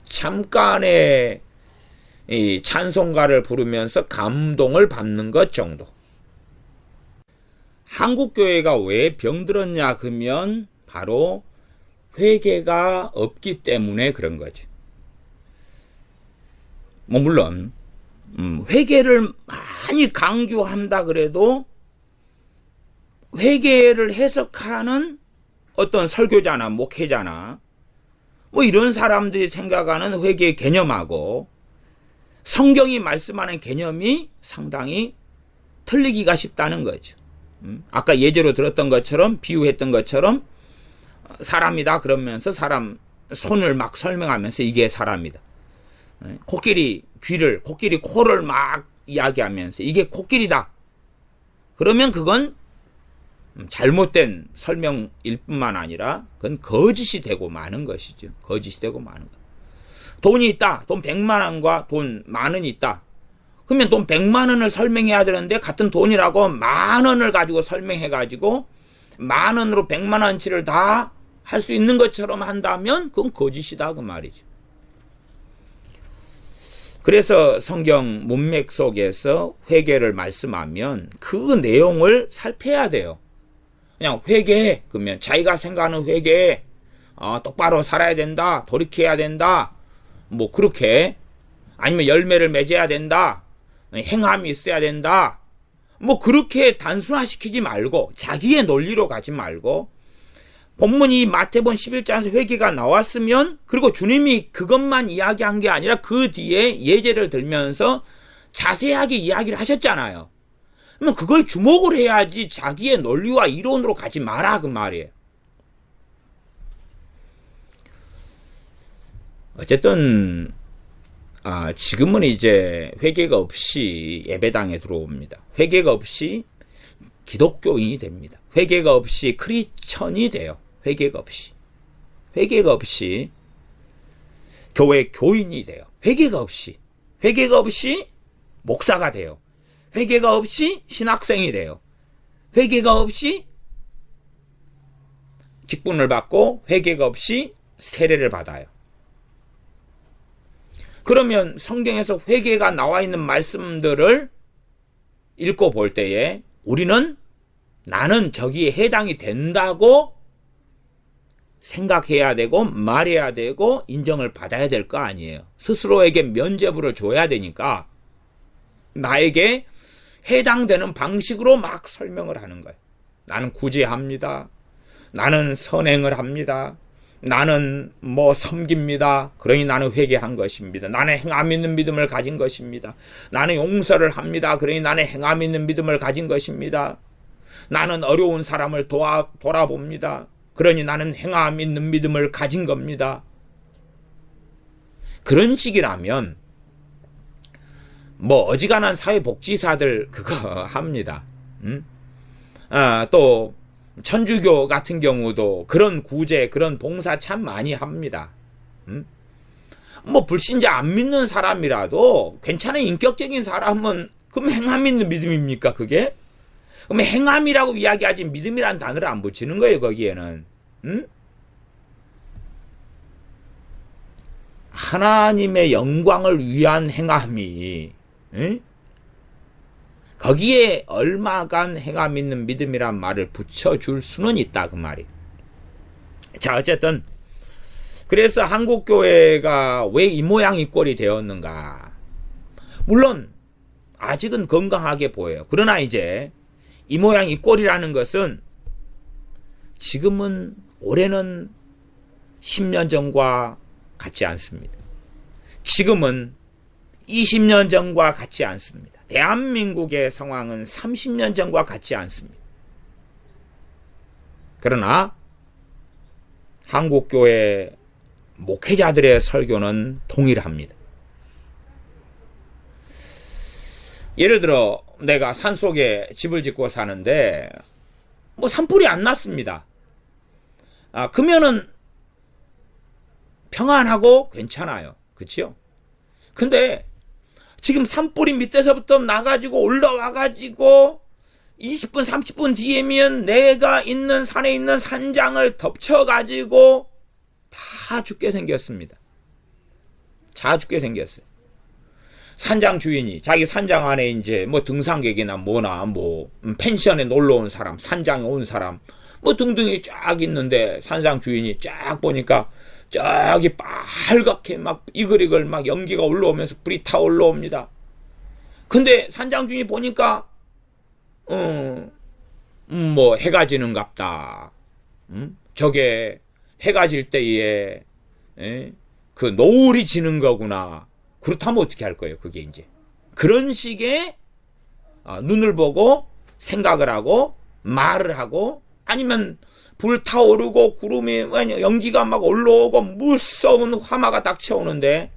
잠깐의 이 찬송가를 부르면서 감동을 받는 것 정도. 한국 교회가 왜 병들었냐 그러면 바로 회개가 없기 때문에 그런 거죠. 뭐 물론 회개를 많이 강조한다 그래도 회개를 해석하는 어떤 설교자나 목회자나 뭐 이런 사람들이 생각하는 회개의 개념하고 성경이 말씀하는 개념이 상당히 틀리기가 쉽다는 거죠. 아까 예제로 들었던 것처럼, 비유했던 것처럼 사람이다 그러면서 사람 손을 막 설명하면서 이게 사람이다. 코끼리 코를 막 이야기하면서 이게 코끼리다. 그러면 그건 잘못된 설명일 뿐만 아니라 그건 거짓이 되고 마는 것이죠. 거짓이 되고 마는 것. 돈이 있다. 돈 100만 원과 돈 10,000원이 있다. 그러면 돈 100만 원을 설명해야 되는데 같은 돈이라고 10,000원을 가지고 설명해가지고 10,000원으로 100만 원치를 다 할 수 있는 것처럼 한다면 그건 거짓이다 그 말이죠. 그래서 성경 문맥 속에서 회개를 말씀하면 그 내용을 살펴야 돼요. 그냥 회개 그러면 자기가 생각하는 회개, 똑바로 살아야 된다, 돌이켜야 된다, 뭐 그렇게, 아니면 열매를 맺어야 된다, 행함이 있어야 된다, 뭐 그렇게 단순화시키지 말고 자기의 논리로 가지 말고 본문이 마태복음 11장에서 회개가 나왔으면, 그리고 주님이 그것만 이야기한 게 아니라 그 뒤에 예제를 들면서 자세하게 이야기를 하셨잖아요. 그러면 그걸 주목을 해야지 자기의 논리와 이론으로 가지 마라 그 말이에요. 어쨌든 지금은 이제 회개가 없이 예배당에 들어옵니다. 회개가 없이 기독교인이 됩니다. 회개가 없이 크리스천이 돼요. 회개가 없이. 회개가 없이 교회 교인이 돼요. 회개가 없이. 회개가 없이 목사가 돼요. 회개가 없이 신학생이 돼요. 회개가 없이 직분을 받고 회개가 없이 세례를 받아요. 그러면 성경에서 회개가 나와 있는 말씀들을 읽고 볼 때에 우리는 나는 저기에 해당이 된다고 생각해야 되고 말해야 되고 인정을 받아야 될 거 아니에요. 스스로에게 면죄부를 줘야 되니까 나에게 해당되는 방식으로 막 설명을 하는 거예요. 나는 구제합니다. 나는 선행을 합니다. 나는 섬깁니다. 그러니 나는 회개한 것입니다. 나는 행함 있는 믿음을 가진 것입니다. 나는 용서를 합니다. 그러니 나는 행함 있는 믿음을 가진 것입니다. 나는 어려운 사람을 돌아봅니다. 그러니 나는 행함 있는 믿음을 가진 겁니다. 그런 식이라면 어지간한 사회복지사들 그거 합니다. 또 천주교 같은 경우도 그런 구제, 그런 봉사 참 많이 합니다. 불신자 안 믿는 사람이라도 괜찮은 인격적인 사람은 그럼 행함 있는 믿음입니까 그게? 그럼 행함이라고 이야기하지 믿음이라는 단어를 안 붙이는 거예요 거기에는. 하나님의 영광을 위한 행함이 거기에 얼마간 행함 있는 믿음이란 말을 붙여줄 수는 있다 그 말이. 자 어쨌든 그래서 한국교회가 왜 이 모양 이 꼴이 되었는가. 물론 아직은 건강하게 보여요. 그러나 이제 이 모양 이 꼴이라는 것은 지금은 올해는 10년 전과 같지 않습니다. 지금은 20년 전과 같지 않습니다. 대한민국의 상황은 30년 전과 같지 않습니다. 그러나 한국교회 목회자들의 설교는 동일합니다. 예를 들어 내가 산속에 집을 짓고 사는데 산불이 안 났습니다. 그러면은 평안하고 괜찮아요. 그렇죠? 근데 지금 산불이 밑에서부터 나가지고 올라와가지고 20분 30분 뒤에면 내가 있는 산에 있는 산장을 덮쳐가지고 다 죽게 생겼습니다. 다 죽게 생겼어요. 산장 주인이 자기 산장 안에 이제 등산객이나 펜션에 놀러 온 사람, 산장에 온 사람 등등이 쫙 있는데 산장 주인이 쫙 보니까 저기 빨갛게 막 이글이글 막 연기가 올라오면서 불이 타 올라옵니다. 근데 산장 주인이 보니까 해가 지는갑다. 저게 해가 질 때에 그 노을이 지는 거구나. 그렇다면 어떻게 할 거예요? 그게 이제 그런 식의 눈을 보고 생각을 하고 말을 하고 아니면 불타오르고 구름이 연기가 막 올라오고 무서운 화마가 닥쳐오는데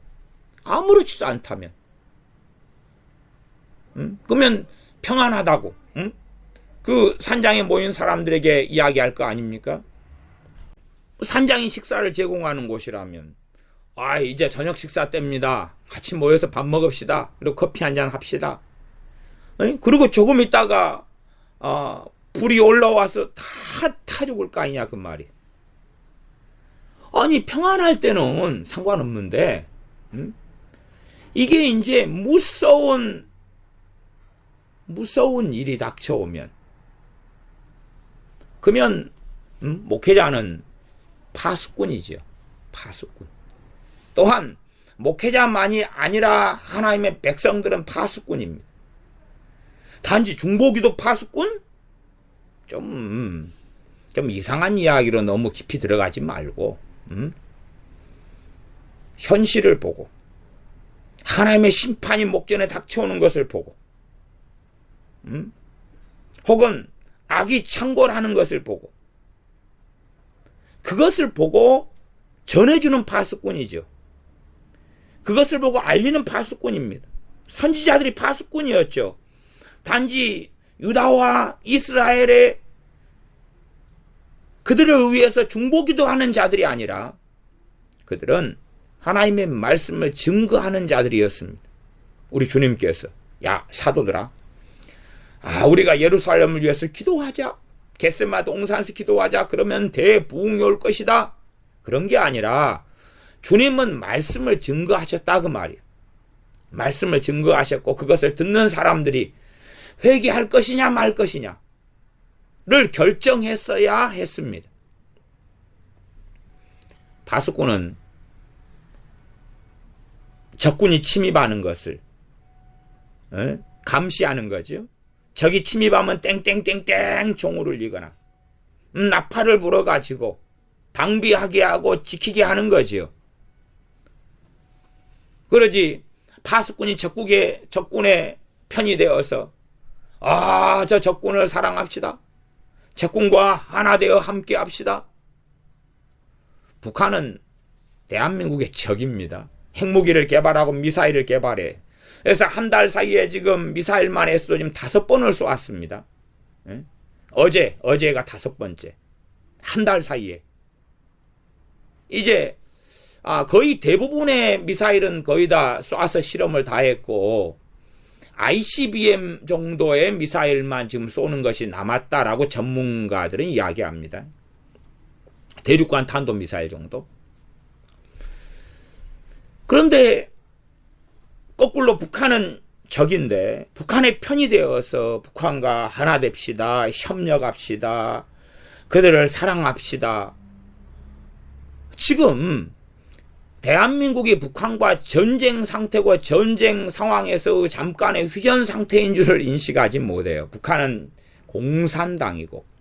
아무렇지도 않다면 그러면 평안하다고 그 산장에 모인 사람들에게 이야기할 거 아닙니까? 산장이 식사를 제공하는 곳이라면 이제 저녁 식사 때입니다. 같이 모여서 밥 먹읍시다. 그리고 커피 한잔 합시다. 그리고 조금 있다가 불이 올라와서 다 타 죽을 거 아니냐 그 말이. 아니 평안할 때는 상관없는데 이게 이제 무서운 일이 닥쳐오면 그러면 목회자는 파수꾼이죠. 파수꾼. 또한 목회자만이 아니라 하나님의 백성들은 파수꾼입니다. 단지 중보기도 파수꾼? 좀 이상한 이야기로 너무 깊이 들어가지 말고 현실을 보고 하나님의 심판이 목전에 닥쳐오는 것을 보고 혹은 악이 창궐하는 것을 보고 그것을 보고 전해주는 파수꾼이죠. 그것을 보고 알리는 파수꾼입니다. 선지자들이 파수꾼이었죠. 단지 유다와 이스라엘의 그들을 위해서 중보기도 하는 자들이 아니라 그들은 하나님의 말씀을 증거하는 자들이었습니다. 우리 주님께서 야 사도들아, 우리가 예루살렘을 위해서 기도하자, 겟세마네 동산에서 기도하자, 그러면 대부흥이 올 것이다, 그런 게 아니라 주님은 말씀을 증거하셨다 그 말이에요. 말씀을 증거하셨고 그것을 듣는 사람들이 회개할 것이냐 말 것이냐를 결정했어야 했습니다. 파수꾼은 적군이 침입하는 것을 감시하는 거죠. 적이 침입하면 땡땡땡땡 종을 울리거나 나팔을 불어가지고 방비하게 하고 지키게 하는 거지요. 그러지 파수꾼이 적군의 편이 되어서 저 적군을 사랑합시다, 적군과 하나 되어 함께 합시다. 북한은 대한민국의 적입니다. 핵무기를 개발하고 미사일을 개발해. 그래서 한 달 사이에 지금 미사일만 해서 지금 5번을 쏘았습니다. 어제가 5번째. 한 달 사이에. 이제 거의 대부분의 미사일은 거의 다 쏴서 실험을 다 했고 ICBM 정도의 미사일만 지금 쏘는 것이 남았다라고 전문가들은 이야기합니다. 대륙간 탄도미사일 정도. 그런데 거꾸로 북한은 적인데 북한의 편이 되어서 북한과 하나 됩시다, 협력합시다, 그들을 사랑합시다. 지금 대한민국이 북한과 전쟁 상태고 전쟁 상황에서 잠깐의 휴전 상태인 줄을 인식하지 못해요. 북한은 공산당이고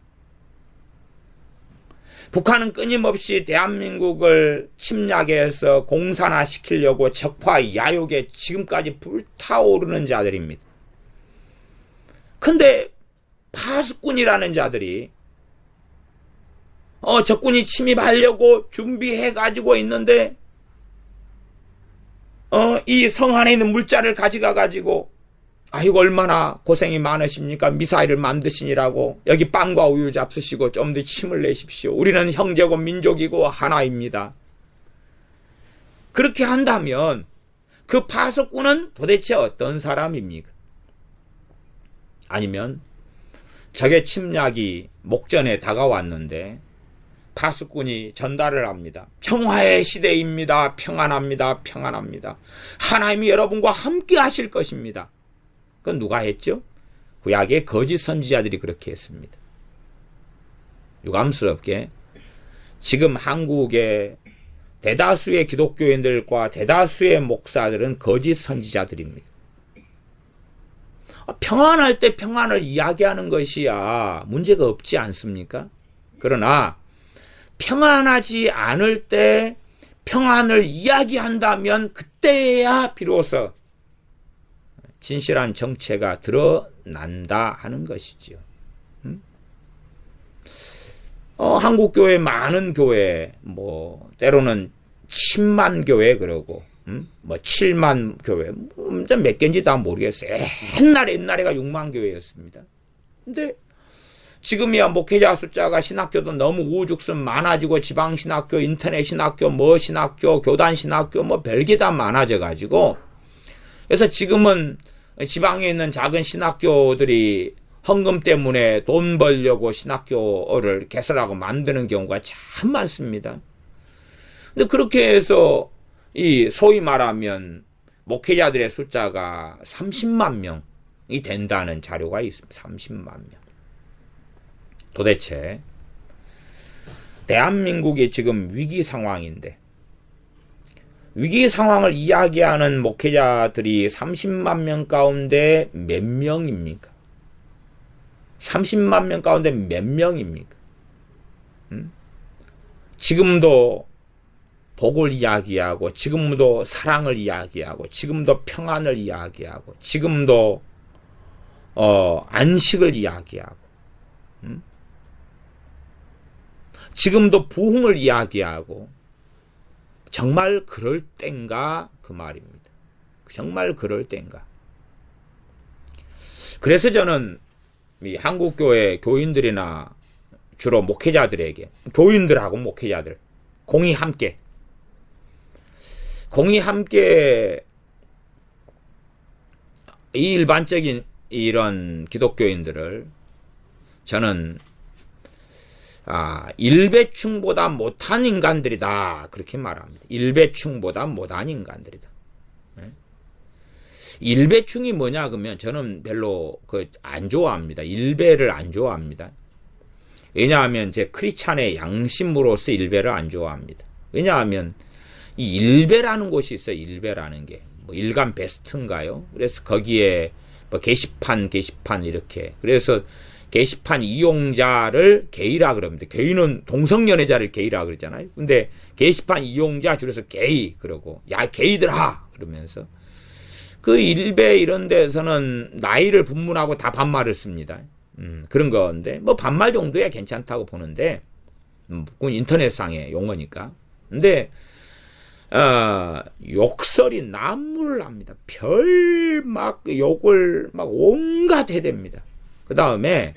북한은 끊임없이 대한민국을 침략해서 공산화시키려고 적화 야욕에 지금까지 불타오르는 자들입니다. 근데 파수꾼이라는 자들이 적군이 침입하려고 준비해가지고 있는데 이 성 안에 있는 물자를 가져가가지고 이거 얼마나 고생이 많으십니까? 미사일을 만드시니라고 여기 빵과 우유 잡수시고 좀 더 힘을 내십시오. 우리는 형제고 민족이고 하나입니다. 그렇게 한다면 그 파수꾼은 도대체 어떤 사람입니까? 아니면 적의 침략이 목전에 다가왔는데 파수꾼이 전달을 합니다. 평화의 시대입니다. 평안합니다. 평안합니다. 하나님이 여러분과 함께 하실 것입니다. 그건 누가 했죠? 구약의 거짓 선지자들이 그렇게 했습니다. 유감스럽게 지금 한국의 대다수의 기독교인들과 대다수의 목사들은 거짓 선지자들입니다. 평안할 때 평안을 이야기하는 것이야 문제가 없지 않습니까? 그러나 평안하지 않을 때 평안을 이야기한다면 그때야 비로소 진실한 정체가 드러난다 하는 것이죠. 한국교회 많은 교회, 때로는 10만 교회 그러고, 7만 교회, 몇 개인지 다 모르겠어요. 옛날에가 6만 교회였습니다. 근데 지금이야 목회자 숫자가 신학교도 너무 우후죽순 많아지고 지방신학교, 인터넷 신학교, 신학교, 교단 신학교, 별게 다 많아져가지고, 그래서 지금은 지방에 있는 작은 신학교들이 헌금 때문에 돈 벌려고 신학교를 개설하고 만드는 경우가 참 많습니다. 근데 그렇게 해서 이 소위 말하면 목회자들의 숫자가 30만 명이 된다는 자료가 있습니다. 30만 명. 도대체 대한민국이 지금 위기 상황인데 위기 상황을 이야기하는 목회자들이 30만 명 가운데 몇 명입니까? 30만 명 가운데 몇 명입니까? 지금도 복을 이야기하고 지금도 사랑을 이야기하고 지금도 평안을 이야기하고 지금도 안식을 이야기하고 지금도 부흥을 이야기하고 정말 그럴 땐가 그 말입니다. 정말 그럴 땐가. 그래서 저는 이 한국교회 교인들이나 주로 목회자들에게, 교인들하고 목회자들 공이 함께 이 일반적인 이런 기독교인들을 저는 일배충보다 못한 인간들이다 그렇게 말합니다. 일배충보다 못한 인간들이다. 일배충이 뭐냐 그러면 저는 별로 안 좋아합니다. 일배를 안 좋아합니다. 왜냐하면 제 크리스찬의 양심으로서 일배를 안 좋아합니다. 왜냐하면 이 일배라는 곳이 있어요. 일배라는 게 뭐 일간 베스트인가요? 그래서 거기에 뭐 게시판 이렇게, 그래서 게시판 이용자를 게이라 그럽니다. 게이는 동성연애자를 게이라 그러잖아요. 근데 게시판 이용자 줄여서 게이 그러고, 야 게이들아 그러면서 그 일배 이런 데서는 나이를 분문하고 다 반말을 씁니다. 그런 건데 뭐 반말 정도야 괜찮다고 보는데, 그건 인터넷상의 용어니까. 근데 욕설이 난무를 합니다. 별 막 욕을 막 온갖 해댑니다. 그 다음에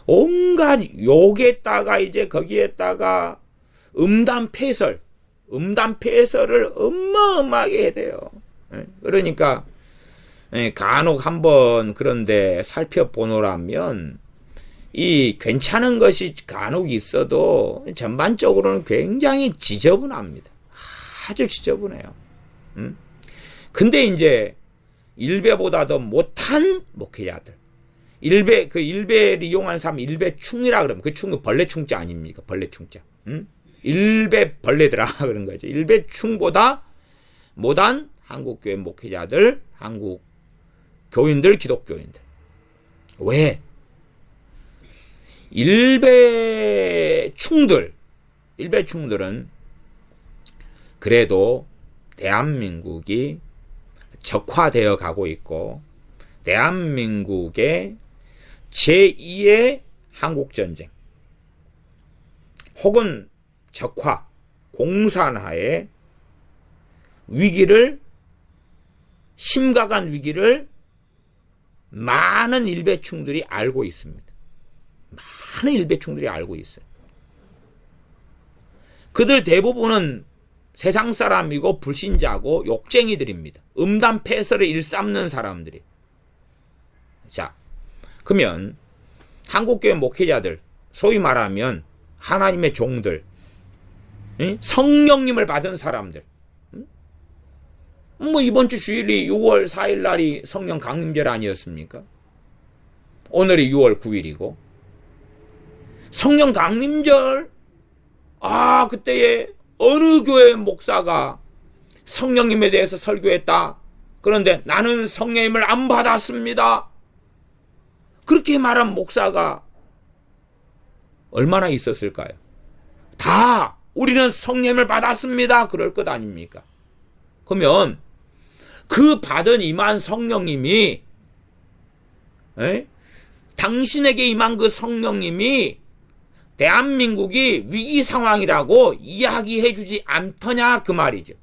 온갖 욕에다가 이제 거기에다가 음담 패설을 어마어마하게 해대요. 그러니까 간혹 한번 그런데 살펴보노라면 이 괜찮은 것이 간혹 있어도 전반적으로는 굉장히 지저분합니다. 아주 지저분해요. 근데 이제 일배보다 더 못한 목회자들, 일배를 이용한 사람 일배충이라 그러면, 그 충은 벌레충자 아닙니까? 벌레충자. 일배 벌레들아 그런 거죠. 일배충보다 못한 한국교회 목회자들, 한국 교인들, 기독교인들. 왜? 일배충들은 그래도 대한민국이 적화되어 가고 있고, 대한민국의 제2의 한국전쟁 혹은 적화, 공산화의 위기를, 심각한 위기를 많은 일배충들이 알고 있습니다. 많은 일배충들이 알고 있어요. 그들 대부분은 세상 사람이고 불신자고 욕쟁이들입니다. 음담 패설을 일삼는 사람들이. 자, 그러면 한국교회 목회자들, 소위 말하면 하나님의 종들, 성령님을 받은 사람들, 뭐 이번 주 주일이 6월 4일 날이 성령 강림절 아니었습니까? 오늘이 6월 9일이고 성령 강림절, 그때에 어느 교회 목사가 성령님에 대해서 설교했다. 그런데 나는 성령님을 안 받았습니다. 그렇게 말한 목사가 얼마나 있었을까요? 다 우리는 성령님을 받았습니다. 그럴 것 아닙니까? 그러면 그 받은 임한 성령님이, 당신에게 임한 그 성령님이 대한민국이 위기 상황이라고 이야기해 주지 않더냐 그 말이죠.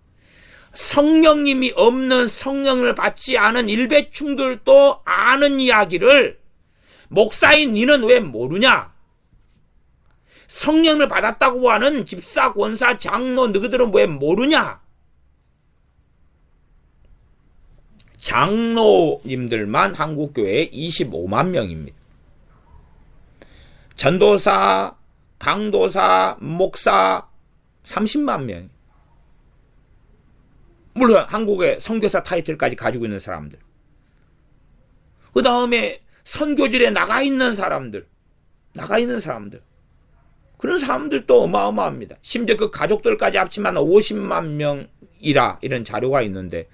성령님이 없는, 성령을 받지 않은 일배충들도 아는 이야기를 목사인 니는 왜 모르냐? 성령을 받았다고 하는 집사, 권사, 장로 너희들은 왜 모르냐? 장로님들만 한국교회에 25만 명입니다. 전도사, 강도사, 목사 30만 명. 물론 한국의 선교사 타이틀까지 가지고 있는 사람들. 그 다음에 선교질에 나가 있는 사람들. 그런 사람들도 어마어마합니다. 심지어 그 가족들까지 합치면 50만 명이라 이런 자료가 있는데,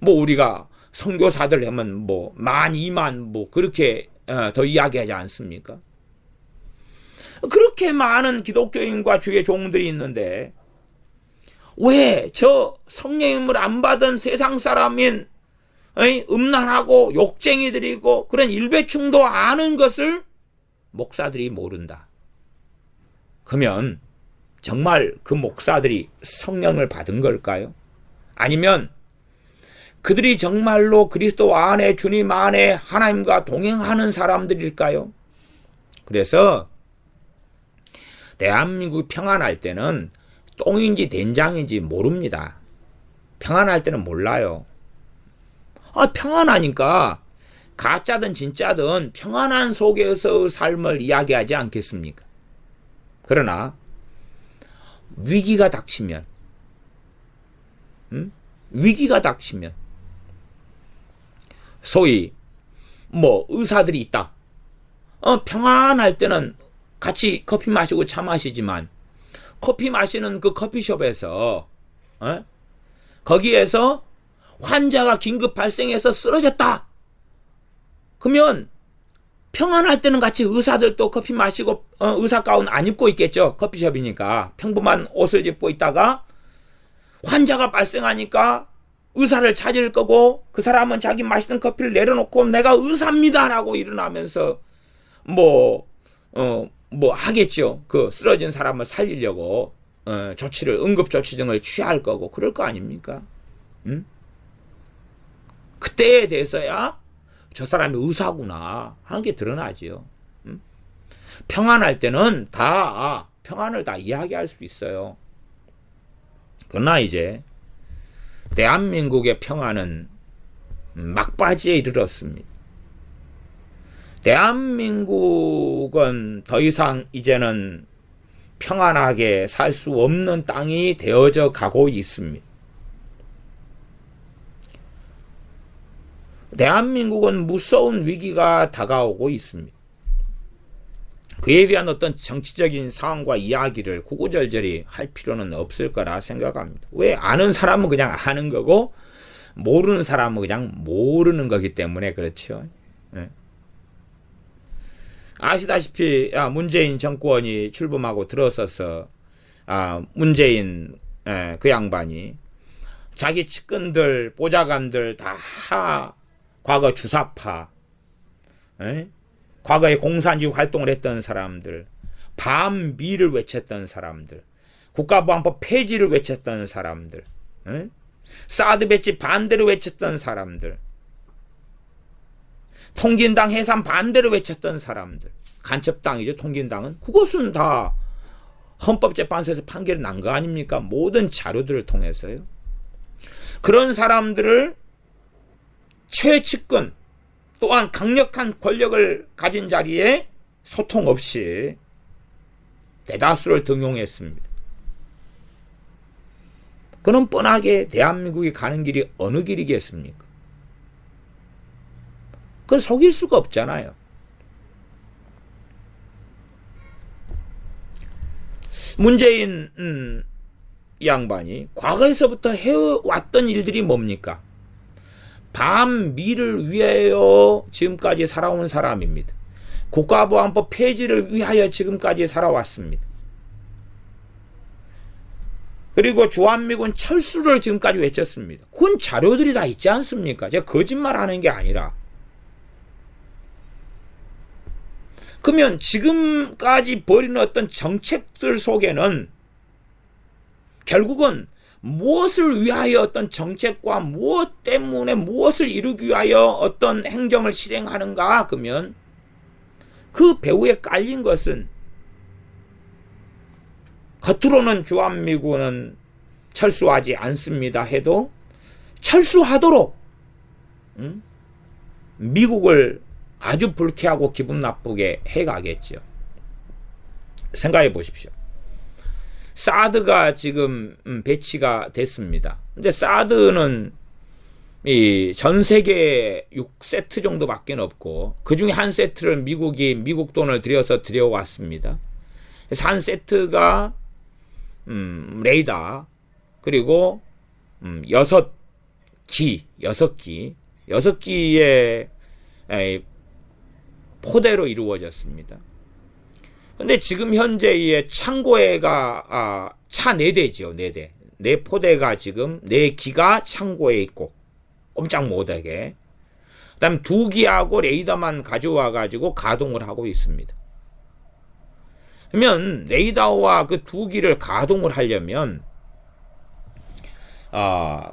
뭐 우리가 선교사들 하면 뭐 1만, 2만 뭐 그렇게 더 이야기하지 않습니까? 그렇게 많은 기독교인과 주의 종들이 있는데 왜 저 성령님을 안 받은 세상 사람인 음란하고 욕쟁이들이고 그런 일배충도 아는 것을 목사들이 모른다. 그러면 정말 그 목사들이 성령을 받은 걸까요? 아니면 그들이 정말로 그리스도 안에, 주님 안에 하나님과 동행하는 사람들일까요? 그래서 대한민국이 평안할 때는 똥인지 된장인지 모릅니다. 평안할 때는 몰라요. 평안하니까 가짜든 진짜든 평안한 속에서의 삶을 이야기하지 않겠습니까? 그러나 위기가 닥치면, 위기가 닥치면, 소위 의사들이 있다. 평안할 때는 같이 커피 마시고 차 마시지만, 커피 마시는 그 커피숍에서 거기에서 환자가 긴급 발생해서 쓰러졌다. 그러면 평안할 때는 같이 의사들도 커피 마시고 의사 가운 안 입고 있겠죠. 커피숍이니까 평범한 옷을 입고 있다가 환자가 발생하니까 의사를 찾을 거고, 그 사람은 자기 마시는 커피를 내려놓고 내가 의사입니다라고 일어나면서 하겠죠. 그 쓰러진 사람을 살리려고 조치를, 응급조치 등을 취할 거고 그럴 거 아닙니까? 그때에 대해서야 저 사람이 의사구나 하는 게 드러나지요. 평안할 때는 다 평안을 다 이야기할 수 있어요. 그러나 이제 대한민국의 평안은 막바지에 이르렀습니다. 대한민국은 더 이상 이제는 평안하게 살 수 없는 땅이 되어져 가고 있습니다. 대한민국은 무서운 위기가 다가오고 있습니다. 그에 대한 어떤 정치적인 상황과 이야기를 구구절절히 할 필요는 없을 거라 생각합니다. 왜? 아는 사람은 그냥 아는 거고 모르는 사람은 그냥 모르는 거기 때문에 그렇죠. 아시다시피 문재인 정권이 출범하고 들어서서 문재인 그 양반이 자기 측근들, 보좌관들 다 과거 주사파, 과거에 공산주의 활동을 했던 사람들, 반미를 외쳤던 사람들, 국가보안법 폐지를 외쳤던 사람들, 사드 배치 반대를 외쳤던 사람들, 통진당 해산 반대를 외쳤던 사람들, 간첩당이죠. 통진당은. 그것은 다 헌법재판소에서 판결이 난 거 아닙니까? 모든 자료들을 통해서요. 그런 사람들을 최측근 또한 강력한 권력을 가진 자리에 소통 없이 대다수를 등용했습니다. 그는 뻔하게 대한민국이 가는 길이 어느 길이겠습니까? 그걸 속일 수가 없잖아요. 문재인 양반이 과거에서부터 해왔던 일들이 뭡니까? 반미를 위하여 지금까지 살아온 사람입니다. 국가보안법 폐지를 위하여 지금까지 살아왔습니다. 그리고 주한미군 철수를 지금까지 외쳤습니다. 그건 자료들이 다 있지 않습니까? 제가 거짓말하는 게 아니라. 그러면 지금까지 벌이는 어떤 정책들 속에는 결국은 무엇을 위하여 어떤 정책과 무엇 때문에 무엇을 이루기 위하여 어떤 행정을 실행하는가? 그러면 그 배후에 깔린 것은 겉으로는 주한미군은 철수하지 않습니다 해도 철수하도록 미국을 아주 불쾌하고 기분 나쁘게 해가겠죠. 생각해 보십시오. 사드가 지금 배치가 됐습니다. 근데 사드는 이 전 세계 6세트 정도밖에 없고 그 중에 한 세트를 미국이 미국 돈을 들여서 들여왔습니다. 그래서 한 세트가 레이더 그리고 6기의 포대로 이루어졌습니다. 근데 지금 현재 이 창고에가 차 4대죠. 4대. 4포대가 지금 4기가 창고에 있고 꼼짝 못하게. 그다음 2기하고 레이더만 가져와 가지고 가동을 하고 있습니다. 그러면 레이더와 그 2기를 가동을 하려면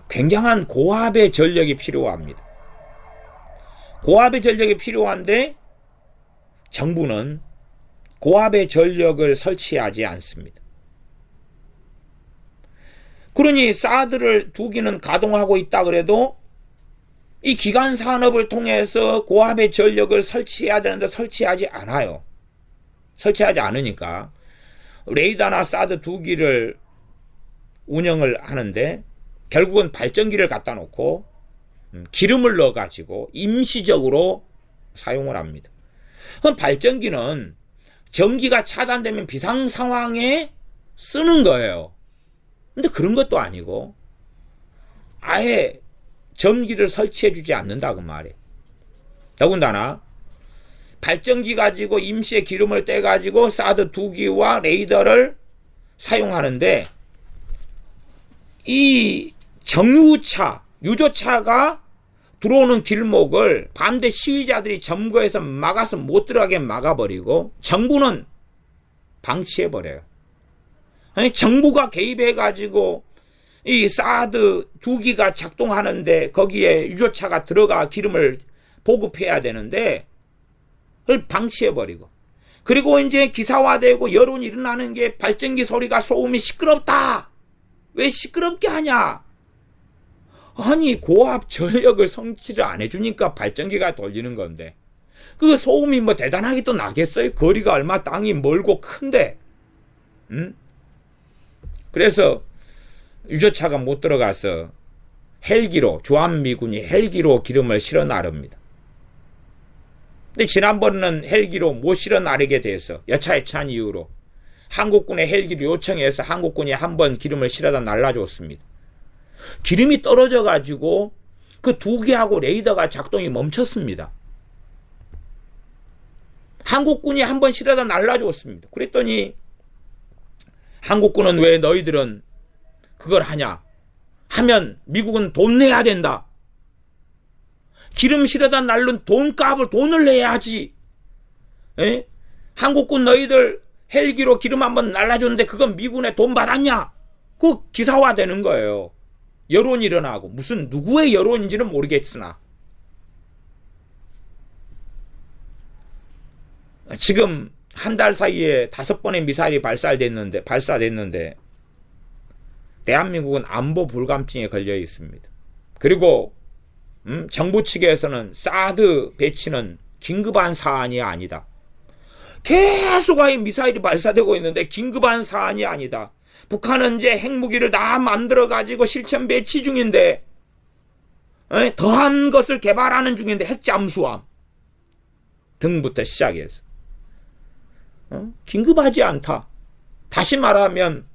굉장한 고압의 전력이 필요합니다. 고압의 전력이 필요한데 정부는 고압의 전력을 설치하지 않습니다. 그러니 사드를 2기는 가동하고 있다 그래도 이 기간 산업을 통해서 고압의 전력을 설치해야 되는데 설치하지 않아요. 설치하지 않으니까 레이더나 사드 2기를 운영을 하는데 결국은 발전기를 갖다 놓고 기름을 넣어가지고 임시적으로 사용을 합니다. 그럼 발전기는 전기가 차단되면 비상 상황에 쓰는 거예요. 근데 그런 것도 아니고 아예 전기를 설치해 주지 않는다 그 말이에요. 더군다나 발전기 가지고 임시의 기름을 떼 가지고 사드 2기와 레이더를 사용하는데 이 정유차, 유조차가 들어오는 길목을 반대 시위자들이 점거해서 막아서 못 들어가게 막아버리고 정부는 방치해버려요. 아니, 정부가 개입해가지고 이 사드 2기가 작동하는데 거기에 유조차가 들어가 기름을 보급해야 되는데 그걸 방치해버리고 그리고 이제 기사화되고 여론이 일어나는 게 발전기 소리가 소음이 시끄럽다. 왜 시끄럽게 하냐? 아니 고압 전력을 성취를 안 해주니까 발전기가 돌리는 건데 그 소음이 뭐 대단하게 또 나겠어요? 거리가 얼마 땅이 멀고 큰데 그래서 유조차가 못 들어가서 헬기로 주한미군이 헬기로 기름을 실어 나릅니다. 근데 지난번에는 헬기로 못 실어 나르게 돼서 여차여차한 이유로 한국군의 헬기를 요청해서 한국군이 한번 기름을 실어다 날라줬습니다. 기름이 떨어져 가지고 그 2기하고 레이더가 작동이 멈췄습니다. 한국군이 한번 실어다 날라줬습니다. 그랬더니 한국군은 왜 너희들은 그걸 하냐? 하면 미국은 돈 내야 된다. 기름 실어다 날른 돈을 내야지. 에? 한국군 너희들 헬기로 기름 한번 날라줬는데 그건 미군에 돈 받았냐? 그 기사화 되는 거예요. 여론이 일어나고 무슨 누구의 여론인지는 모르겠으나 지금 한 달 사이에 5번의 미사일이 발사됐는데 대한민국은 안보 불감증에 걸려 있습니다. 그리고 정부 측에서는 사드 배치는 긴급한 사안이 아니다. 계속 미사일이 발사되고 있는데 긴급한 사안이 아니다. 북한은 이제 핵무기를 다 만들어가지고 실천 배치 중인데 더한 것을 개발하는 중인데 핵잠수함 등부터 시작해서 긴급하지 않다. 다시 말하면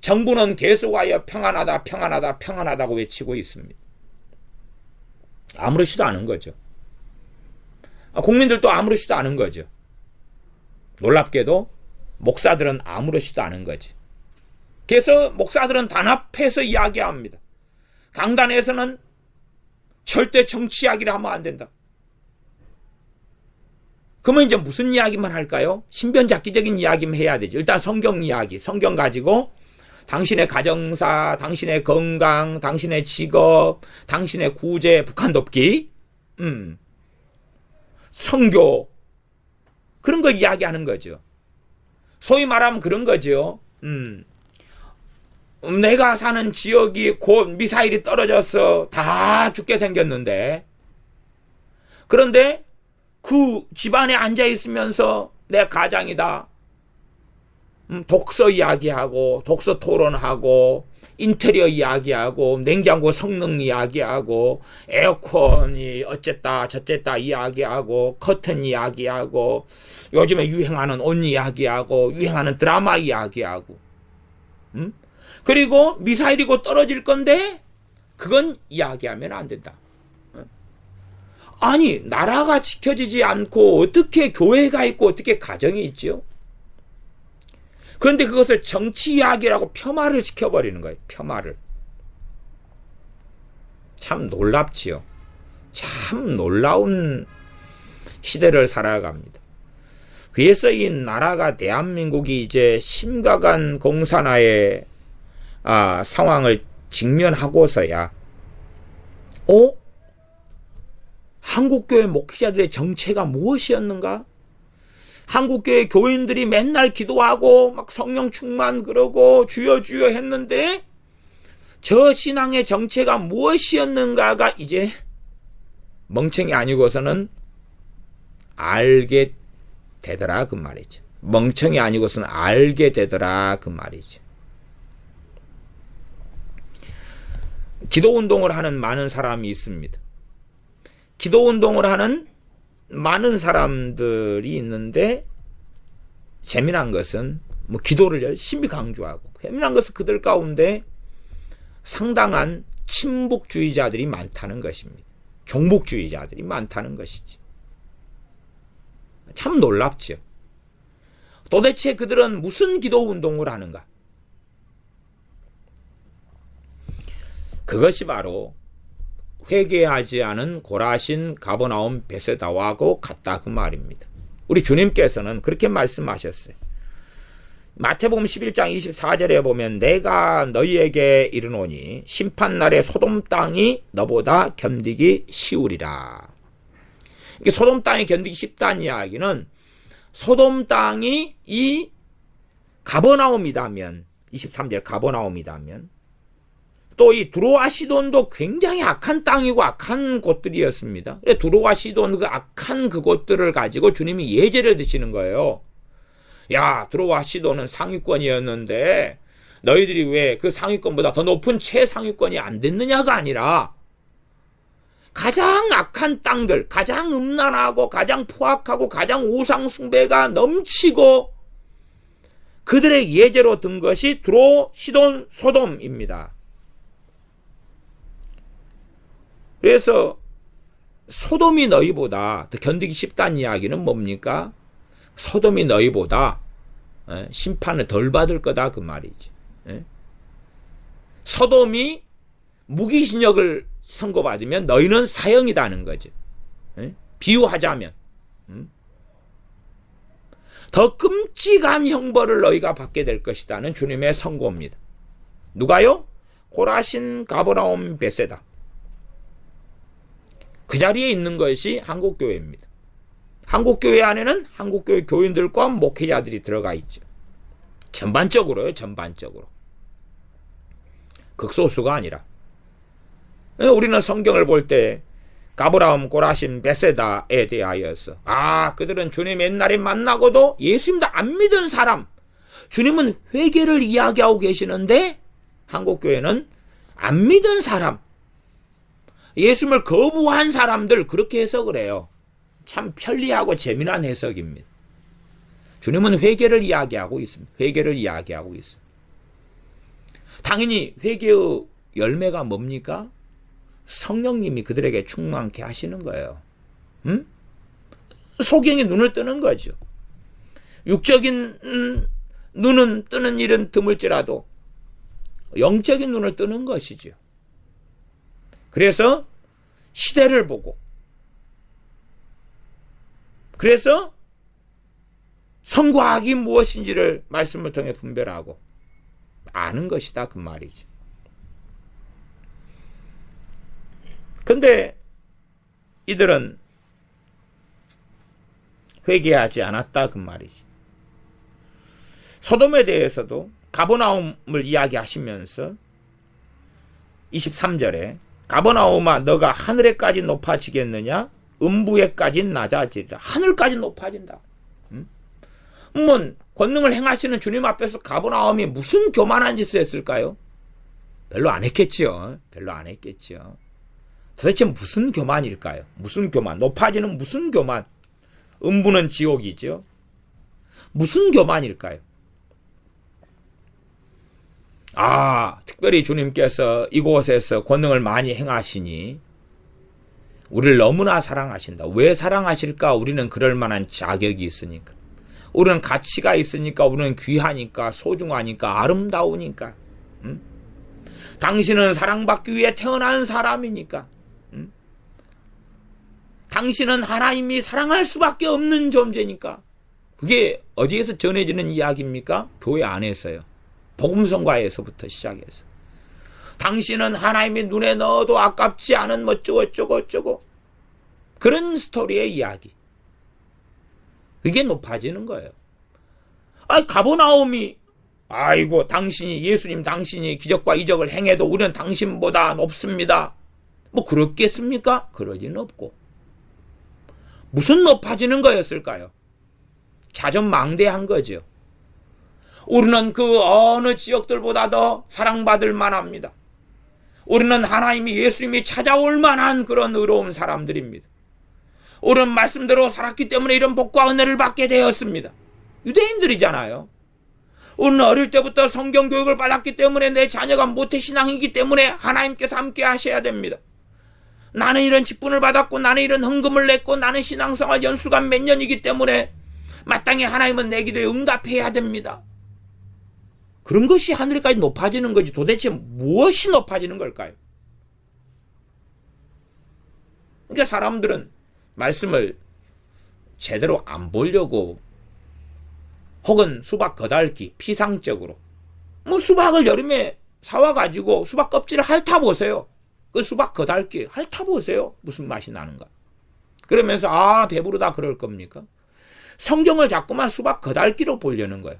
정부는 계속하여 평안하다 평안하다 평안하다고 외치고 있습니다. 아무렇지도 않은 거죠. 국민들도 아무렇지도 않은 거죠. 놀랍게도 목사들은 아무렇지도 않은 거지. 그래서 목사들은 단합해서 이야기합니다. 강단에서는 절대 정치 이야기를 하면 안 된다. 그러면 이제 무슨 이야기만 할까요? 신변잡기적인 이야기만 해야 되죠. 일단 성경 이야기, 성경 가지고 당신의 가정사, 당신의 건강, 당신의 직업, 당신의 구제, 북한 돕기, 성교, 그런 거 이야기하는 거죠. 소위 말하면 그런 거죠. 내가 사는 지역이 곧 미사일이 떨어져서 다 죽게 생겼는데 그런데 그 집안에 앉아 있으면서 내 가장이다. 독서 이야기하고 독서 토론하고 인테리어 이야기하고 냉장고 성능 이야기하고 에어컨이 어쨌다 저쨌다 이야기하고 커튼 이야기하고 요즘에 유행하는 옷 이야기하고 유행하는 드라마 이야기하고 그리고 미사일이 곧 떨어질 건데 그건 이야기하면 안 된다. 아니 나라가 지켜지지 않고 어떻게 교회가 있고 어떻게 가정이 있죠? 그런데 그것을 정치 이야기라고 폄하를 시켜버리는 거예요. 폄하를. 참 놀랍지요. 참 놀라운 시대를 살아갑니다. 그래서 이 나라가 대한민국이 이제 심각한 공산화의 상황을 직면하고서야 한국교회 목회자들의 정체가 무엇이었는가? 한국교회 교인들이 맨날 기도하고 막 성령 충만 그러고 주여 주여 했는데 저 신앙의 정체가 무엇이었는가가 이제 멍청이 아니고서는 알게 되더라 그 말이죠. 멍청이 아니고서는 알게 되더라 그 말이죠. 기도운동을 하는 많은 사람이 있습니다. 기도운동을 하는 많은 사람들이 있는데 재미난 것은 기도를 열심히 강조하고 재미난 것은 그들 가운데 상당한 친북주의자들이 많다는 것입니다. 종북주의자들이 많다는 것이지. 참 놀랍죠. 도대체 그들은 무슨 기도운동을 하는가? 그것이 바로 회개하지 않은 고라신 가버나움 베세다와하고 같다 그 말입니다. 우리 주님께서는 그렇게 말씀하셨어요. 마태복음 11장 24절에 보면 내가 너희에게 이르노니 심판날에 소돔 땅이 너보다 견디기 쉬우리라. 이게 소돔 땅이 견디기 쉽다는 이야기는 소돔 땅이 이 가버나움이다면 23절 가버나움이다면 또 이 두로와 시돈도 굉장히 악한 땅이고 악한 곳들이었습니다. 두로와 시돈 그 악한 그곳들을 가지고 주님이 예제를 드시는 거예요. 야, 두로와 시돈은 상위권이었는데 너희들이 왜 그 상위권보다 더 높은 최상위권이 안 됐느냐가 아니라 가장 악한 땅들, 가장 음란하고 가장 포악하고 가장 우상 숭배가 넘치고 그들의 예제로 든 것이 두로, 시돈, 소돔입니다. 그래서 소돔이 너희보다 더 견디기 쉽다는 이야기는 뭡니까? 소돔이 너희보다 심판을 덜 받을 거다 그 말이지. 소돔이 무기징역을 선고받으면 너희는 사형이다는 거죠. 비유하자면 더 끔찍한 형벌을 너희가 받게 될 것이다는 주님의 선고입니다. 누가요? 고라신 가버나움 베세다. 그 자리에 있는 것이 한국교회입니다. 한국교회 안에는 한국교회 교인들과 목회자들이 들어가 있죠. 전반적으로요. 전반적으로. 극소수가 아니라. 우리는 성경을 볼 때 가버나움, 고라신, 베세다에 대하여서 그들은 주님 옛날에 만나고도 예수님도 안 믿은 사람, 주님은 회개를 이야기하고 계시는데 한국교회는 안 믿은 사람, 예수님을 거부한 사람들 그렇게 해석을 해요. 참 편리하고 재미난 해석입니다. 주님은 회개를 이야기하고 있습니다. 회개를 이야기하고 있습니다. 당연히 회개의 열매가 뭡니까? 성령님이 그들에게 충만케 하시는 거예요. 소경이 눈을 뜨는 거죠. 육적인 눈은 뜨는 일은 드물지라도 영적인 눈을 뜨는 것이죠. 그래서 시대를 보고 그래서 선과 악이 무엇인지를 말씀을 통해 분별하고 아는 것이다 그 말이지. 근데 이들은 회개하지 않았다 그 말이지. 소돔에 대해서도 가버나움을 이야기하시면서 23절에 가버나움아 너가 하늘에까지 높아지겠느냐? 음부에까지 낮아지리라. 하늘까지 높아진다. 권능을 행하시는 주님 앞에서 가버나움이 무슨 교만한 짓을 했을까요? 별로 안 했겠지요. 별로 안 했겠지요. 도대체 무슨 교만일까요? 무슨 교만? 높아지는 무슨 교만? 음부는 지옥이죠. 무슨 교만일까요? 특별히 주님께서 이곳에서 권능을 많이 행하시니 우리를 너무나 사랑하신다. 왜 사랑하실까? 우리는 그럴 만한 자격이 있으니까. 우리는 가치가 있으니까. 우리는 귀하니까. 소중하니까. 아름다우니까. 당신은 사랑받기 위해 태어난 사람이니까. 당신은 하나님이 사랑할 수밖에 없는 존재니까. 그게 어디에서 전해지는 이야기입니까? 교회 안에서요. 복음성가에서부터 시작해서. 당신은 하나님의 눈에 넣어도 아깝지 않은 뭐 어쩌고 그런 스토리의 이야기. 그게 높아지는 거예요. 가버나움이 아이고 당신이 예수님 당신이 기적과 이적을 행해도 우리는 당신보다 높습니다. 뭐 그렇겠습니까? 그러지는 없고. 무슨 높아지는 거였을까요? 자존망대한 거죠. 우리는 그 어느 지역들보다 더 사랑받을 만합니다. 우리는 하나님이 예수님이 찾아올 만한 그런 의로운 사람들입니다. 우리는 말씀대로 살았기 때문에 이런 복과 은혜를 받게 되었습니다. 유대인들이잖아요. 우리는 어릴 때부터 성경 교육을 받았기 때문에 내 자녀가 모태신앙이기 때문에 하나님께서 함께 하셔야 됩니다. 나는 이런 직분을 받았고 나는 이런 헌금을 냈고 나는 신앙생활 연수가 몇 년이기 때문에 마땅히 하나님은 내 기도에 응답해야 됩니다. 그런 것이 하늘에까지 높아지는 거지 도대체 무엇이 높아지는 걸까요? 그러니까 사람들은 말씀을 제대로 안 보려고 혹은 수박 거달기 피상적으로 뭐 수박을 여름에 사와가지고 수박 껍질을 핥아보세요. 그 수박 거달기 핥아보세요. 무슨 맛이 나는가. 그러면서 배부르다 그럴 겁니까? 성경을 자꾸만 수박 거달기로 보려는 거예요.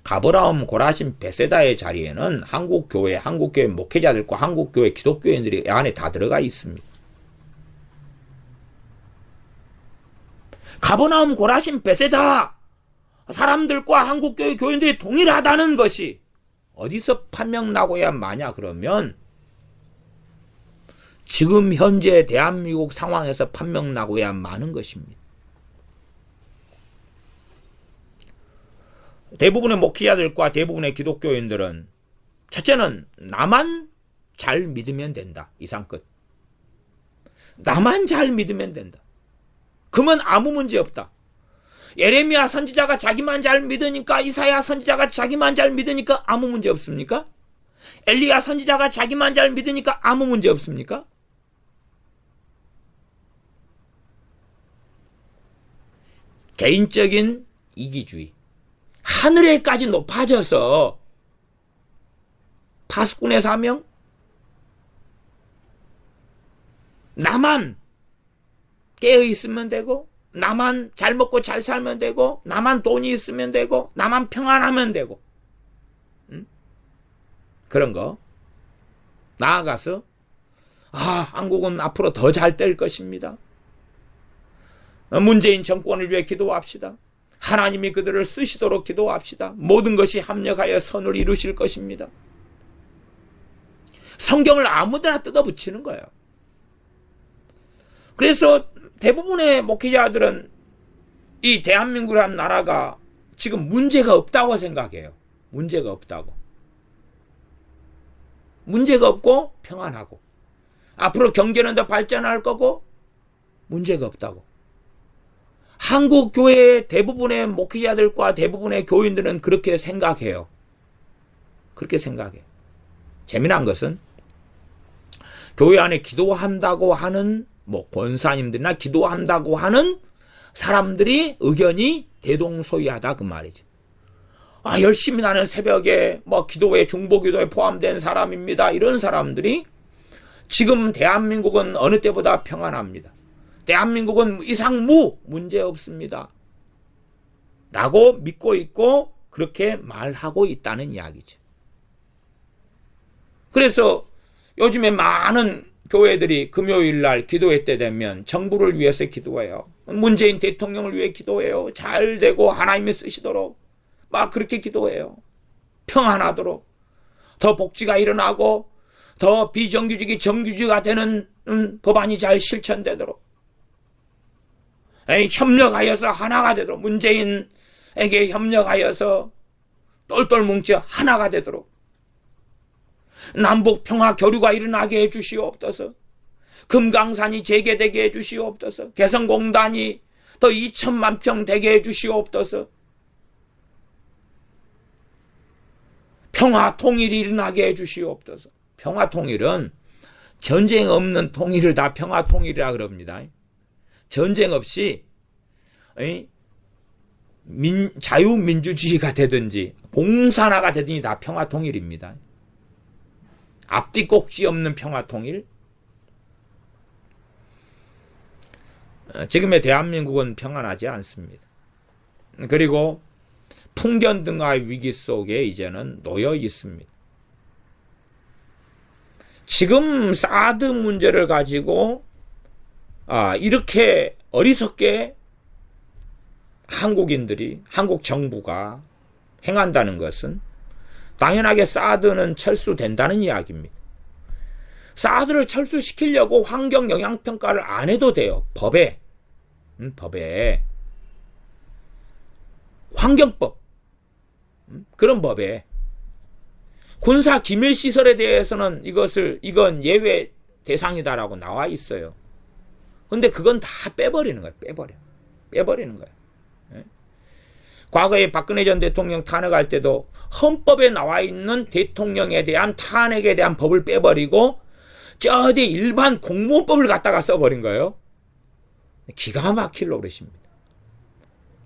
가버나움 고라신 베세다의 자리에는 한국교회 목회자들과 한국교회 기독교인들이 안에 다 들어가 있습니다. 가버나움 고라신 베세다 사람들과 한국교회 교인들이 동일하다는 것이 어디서 판명나고야 마냐 그러면 지금 현재 대한민국 상황에서 판명나고야 마는 것입니다. 대부분의 목회자들과 대부분의 기독교인들은 첫째는 나만 잘 믿으면 된다. 이상 끝. 나만 잘 믿으면 된다. 그러면 아무 문제 없다. 예레미야 선지자가 자기만 잘 믿으니까 이사야 선지자가 자기만 잘 믿으니까 아무 문제 없습니까? 엘리야 선지자가 자기만 잘 믿으니까 아무 문제 없습니까? 개인적인 이기주의. 하늘에까지 높아져서 파수꾼의 사명? 나만 깨어 있으면 되고 나만 잘 먹고 잘 살면 되고 나만 돈이 있으면 되고 나만 평안하면 되고 그런 거 나아가서 한국은 앞으로 더 잘 될 것입니다. 문재인 정권을 위해 기도합시다. 하나님이 그들을 쓰시도록 기도합시다. 모든 것이 합력하여 선을 이루실 것입니다. 성경을 아무데나 뜯어붙이는 거예요. 그래서 대부분의 목회자들은 이 대한민국이라는 나라가 지금 문제가 없다고 생각해요. 문제가 없다고. 문제가 없고 평안하고 앞으로 경제는 더 발전할 거고 문제가 없다고. 한국 교회의 대부분의 목회자들과 대부분의 교인들은 그렇게 생각해요. 그렇게 생각해요. 재미난 것은 교회 안에 기도한다고 하는 권사님들이나 기도한다고 하는 사람들이 의견이 대동소이하다 그 말이죠. 열심히 나는 새벽에 기도회 중보기도에 포함된 사람입니다. 이런 사람들이 지금 대한민국은 어느 때보다 평안합니다. 대한민국은 이상무 문제 없습니다. 라고 믿고 있고 그렇게 말하고 있다는 이야기죠. 그래서 요즘에 많은 교회들이 금요일 날 기도회 때 되면 정부를 위해서 기도해요. 문재인 대통령을 위해 기도해요. 잘 되고 하나님이 쓰시도록 막 그렇게 기도해요. 평안하도록 더 복지가 일어나고 더 비정규직이 정규직화 되는 법안이 잘 실천되도록 협력하여서 하나가 되도록 문재인에게 협력하여서 똘똘 뭉쳐 하나가 되도록 남북 평화 교류가 일어나게 해주시옵소서. 금강산이 재개되게 해주시옵소서. 개성공단이 더 2천만 평 되게 해주시옵소서. 평화 통일이 일어나게 해주시옵소서. 평화 통일은 전쟁 없는 통일을 다 평화 통일이라 그럽니다. 전쟁 없이 자유민주주의가 되든지 공산화가 되든지 다 평화 통일입니다. 앞뒤 꼭지 없는 평화통일? 지금의 대한민국은 평안하지 않습니다. 그리고 풍견등화의 위기 속에 이제는 놓여 있습니다. 지금 사드 문제를 가지고 이렇게 어리석게 한국인들이, 한국 정부가 행한다는 것은 당연하게 사드는 철수된다는 이야기입니다. 사드를 철수시키려고 환경영향평가를 안 해도 돼요. 법에 환경법, 그런 법에 군사 기밀 시설에 대해서는 이건 예외 대상이다라고 나와 있어요. 근데 그건 다 빼버리는 거예요. 빼버리는 거예요. 과거에 박근혜 전 대통령 탄핵할 때도 헌법에 나와 있는 대통령에 대한 탄핵에 대한 법을 빼버리고 저 뒤에 일반 공무원법을 갖다가 써버린 거예요. 기가 막히려고 그러십니다.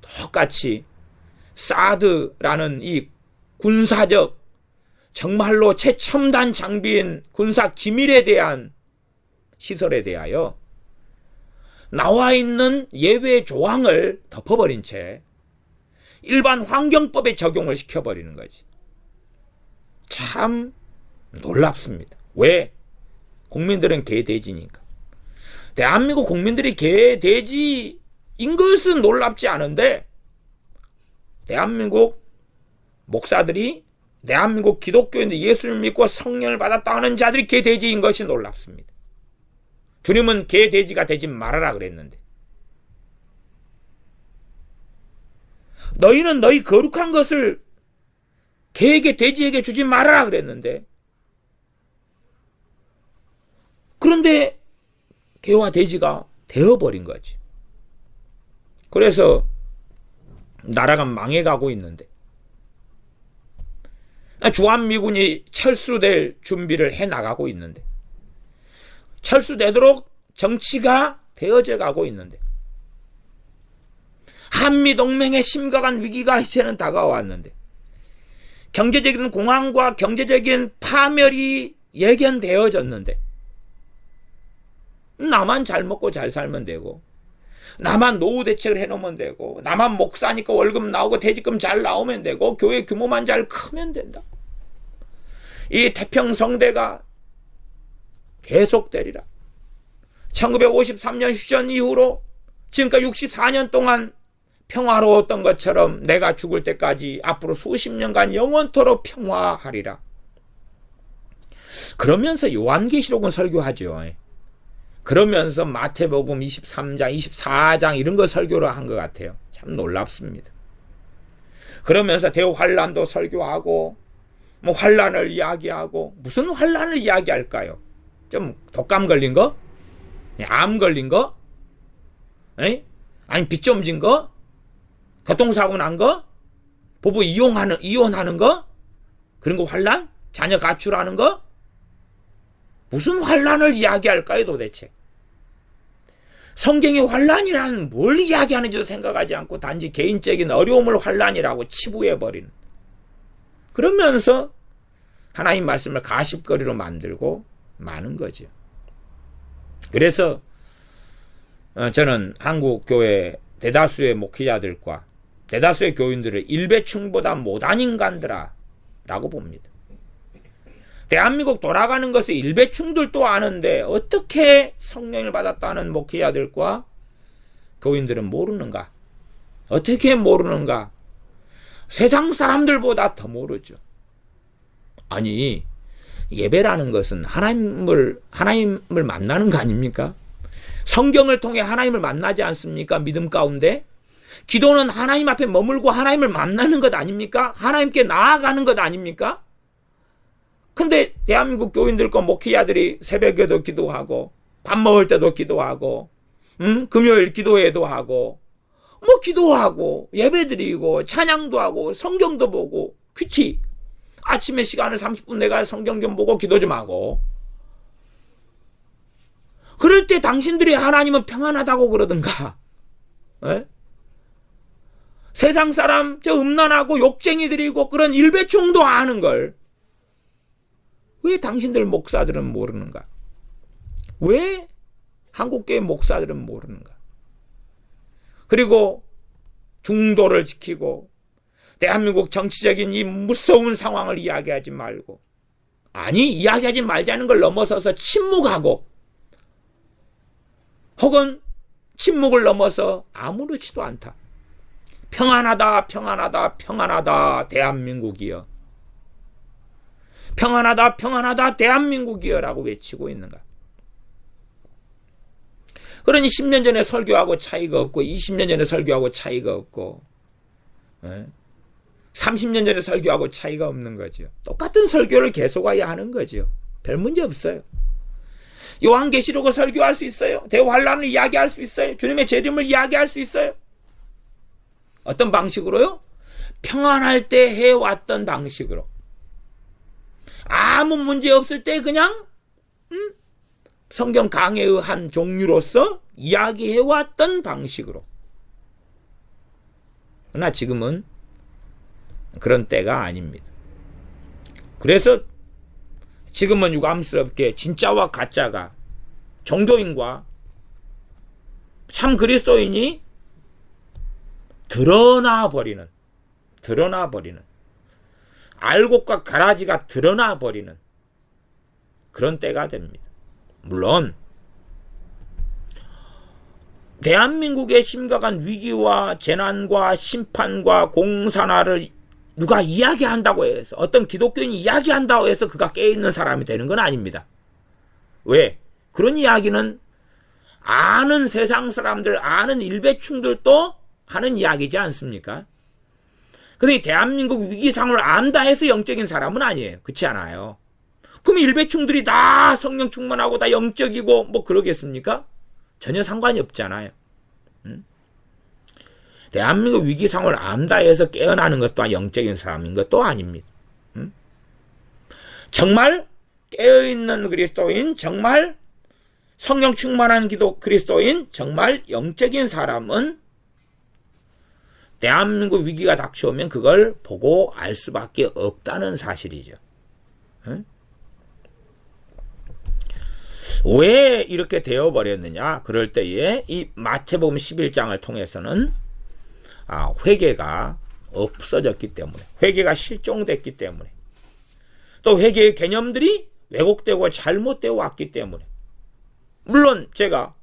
똑같이 사드라는 이 군사적 정말로 최첨단 장비인 군사 기밀에 대한 시설에 대하여 나와 있는 예외 조항을 덮어버린 채 일반 환경법에 적용을 시켜버리는 거지. 참 놀랍습니다. 왜? 국민들은 개돼지니까. 대한민국 국민들이 개돼지인 것은 놀랍지 않은데 대한민국 목사들이 대한민국 기독교인들 예수를 믿고 성령을 받았다 하는 자들이 개돼지인 것이 놀랍습니다. 주님은 개돼지가 되지 말아라 그랬는데 너희는 너희 거룩한 것을 개에게 돼지에게 주지 말아라 그랬는데 그런데 개와 돼지가 되어버린 거지. 그래서 나라가 망해가고 있는데 주한미군이 철수될 준비를 해나가고 있는데 철수되도록 정치가 되어져 가고 있는데 한미동맹의 심각한 위기가 이제는 다가왔는데 경제적인 공황과 경제적인 파멸이 예견되어졌는데 나만 잘 먹고 잘 살면 되고 나만 노후 대책을 해놓으면 되고 나만 목사니까 월급 나오고 퇴직금 잘 나오면 되고 교회 규모만 잘 크면 된다. 이 태평성대가 계속되리라. 1953년 휴전 이후로 지금까지 64년 동안 평화로웠던 것처럼 내가 죽을 때까지 앞으로 수십 년간 영원토록 평화하리라. 그러면서 요한계시록은 설교하죠. 그러면서 마태복음 23장, 24장 이런 거 설교를 한 것 같아요. 참 놀랍습니다. 그러면서 대환란도 설교하고 뭐 환란을 이야기하고 무슨 환란을 이야기할까요? 좀 독감 걸린 거? 암 걸린 거? 아니 빚 좀 진 거? 교통사고 난 거? 부부 이혼하는 거? 그런 거 환란? 자녀 가출하는 거? 무슨 환란을 이야기할까요 도대체? 성경의 환란이란 뭘 이야기하는지도 생각하지 않고 단지 개인적인 어려움을 환란이라고 치부해버리는, 그러면서 하나님 말씀을 가십거리로 만들고 마는 거죠. 그래서 저는 한국 교회 대다수의 목회자들과 대다수의 교인들을 일배충보다 못한 인간들아 라고 봅니다. 대한민국 돌아가는 것을 일배충들도 아는데 어떻게 성령을 받았다는 목회자들과 교인들은 모르는가? 어떻게 모르는가? 세상 사람들보다 더 모르죠. 아니, 예배라는 것은 하나님을 만나는 거 아닙니까? 성경을 통해 하나님을 만나지 않습니까? 믿음 가운데. 기도는 하나님 앞에 머물고 하나님을 만나는 것 아닙니까? 하나님께 나아가는 것 아닙니까? 근데 대한민국 교인들과 목회자들이 새벽에도 기도하고 밥 먹을 때도 기도하고 금요일 기도회도 하고 뭐 기도하고 예배드리고 찬양도 하고 성경도 보고, 그치? 아침에 시간을 30분 내가 성경 좀 보고 기도 좀 하고, 그럴 때 당신들이 하나님은 평안하다고 그러던가? 에? 세상 사람 저 음란하고 욕쟁이들이고 그런 일배충도 아는 걸 왜 당신들 목사들은 모르는가? 왜 한국교회 목사들은 모르는가? 그리고 중도를 지키고 대한민국 정치적인 이 무서운 상황을 이야기하지 말고, 아니 이야기하지 말자는 걸 넘어서서 침묵하고, 혹은 침묵을 넘어서 아무렇지도 않다. 평안하다, 평안하다, 평안하다 대한민국이여. 평안하다, 평안하다 대한민국이여 라고 외치고 있는가? 그러니 10년 전에 설교하고 차이가 없고 20년 전에 설교하고 차이가 없고 30년 전에 설교하고 차이가 없는 거죠. 똑같은 설교를 계속해야 하는 거죠. 별 문제 없어요. 요한계시록을 설교할 수 있어요. 대환란을 이야기할 수 있어요. 주님의 재림을 이야기할 수 있어요. 어떤 방식으로요? 평안할 때 해왔던 방식으로. 아무 문제 없을 때 그냥 성경 강해의 한 종류로서 이야기해왔던 방식으로. 그러나 지금은 그런 때가 아닙니다. 그래서 지금은 유감스럽게 진짜와 가짜가, 종교인과 참 그리스도인이 드러나 버리는, 알곡과 가라지가 드러나 버리는 그런 때가 됩니다. 물론 대한민국의 심각한 위기와 재난과 심판과 공산화를 누가 이야기한다고 해서, 어떤 기독교인이 이야기한다고 해서 그가 깨어있는 사람이 되는 건 아닙니다. 왜? 그런 이야기는 아는 세상 사람들, 아는 일배충들도 하는 이야기지 않습니까? 근데 대한민국 위기 상황을 안다 해서 영적인 사람은 아니에요. 그렇지 않아요. 그럼 일배충들이 다 성령 충만하고 다 영적이고 뭐 그러겠습니까? 전혀 상관이 없잖아요. 대한민국 위기 상황을 안다 해서 깨어나는 것 또한 영적인 사람인 것도 아닙니다. 정말 깨어있는 그리스도인, 정말 성령 충만한 그리스도인, 정말 영적인 사람은 대한민국 위기가 닥쳐오면 그걸 보고 알 수밖에 없다는 사실이죠. 왜 이렇게 되어버렸느냐? 그럴 때에 이 마태복음 11장을 통해서는 회개가 없어졌기 때문에, 회개가 실종됐기 때문에, 또 회개의 개념들이 왜곡되고 잘못되어 왔기 때문에, 물론 제가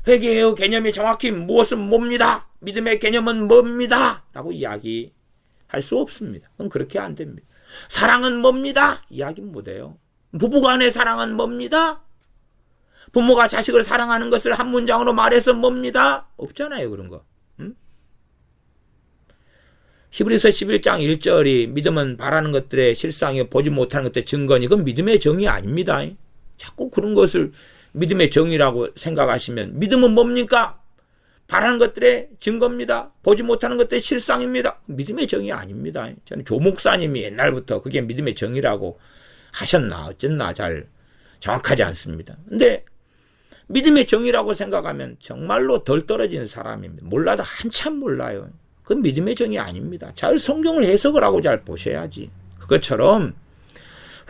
회개의 개념이 정확히 무엇은 뭡니다, 믿음의 개념은 뭡니다 라고 이야기할 수 없습니다. 그럼 그렇게 안 됩니다. 사랑은 뭡니다? 이야기 못해요. 부부간의 사랑은 뭡니다? 부모가 자식을 사랑하는 것을 한 문장으로 말해서 뭡니다? 없잖아요, 그런 거. 히브리서 11장 1절이 믿음은 바라는 것들의 실상이요 보지 못하는 것들의 증거니, 그건 믿음의 정의 아닙니다. 자꾸 그런 것을 믿음의 정의라고 생각하시면, 믿음은 뭡니까? 바라는 것들의 증거입니다. 보지 못하는 것들의 실상입니다. 믿음의 정의 아닙니다. 저는 조 목사님이 옛날부터 그게 믿음의 정의라고 하셨나 어쨌나 잘 정확하지 않습니다. 근데 믿음의 정의라고 생각하면 정말로 덜 떨어지는 사람입니다. 몰라도 한참 몰라요. 그건 믿음의 정의 아닙니다. 잘 성경을 해석을 하고 잘 보셔야지. 그것처럼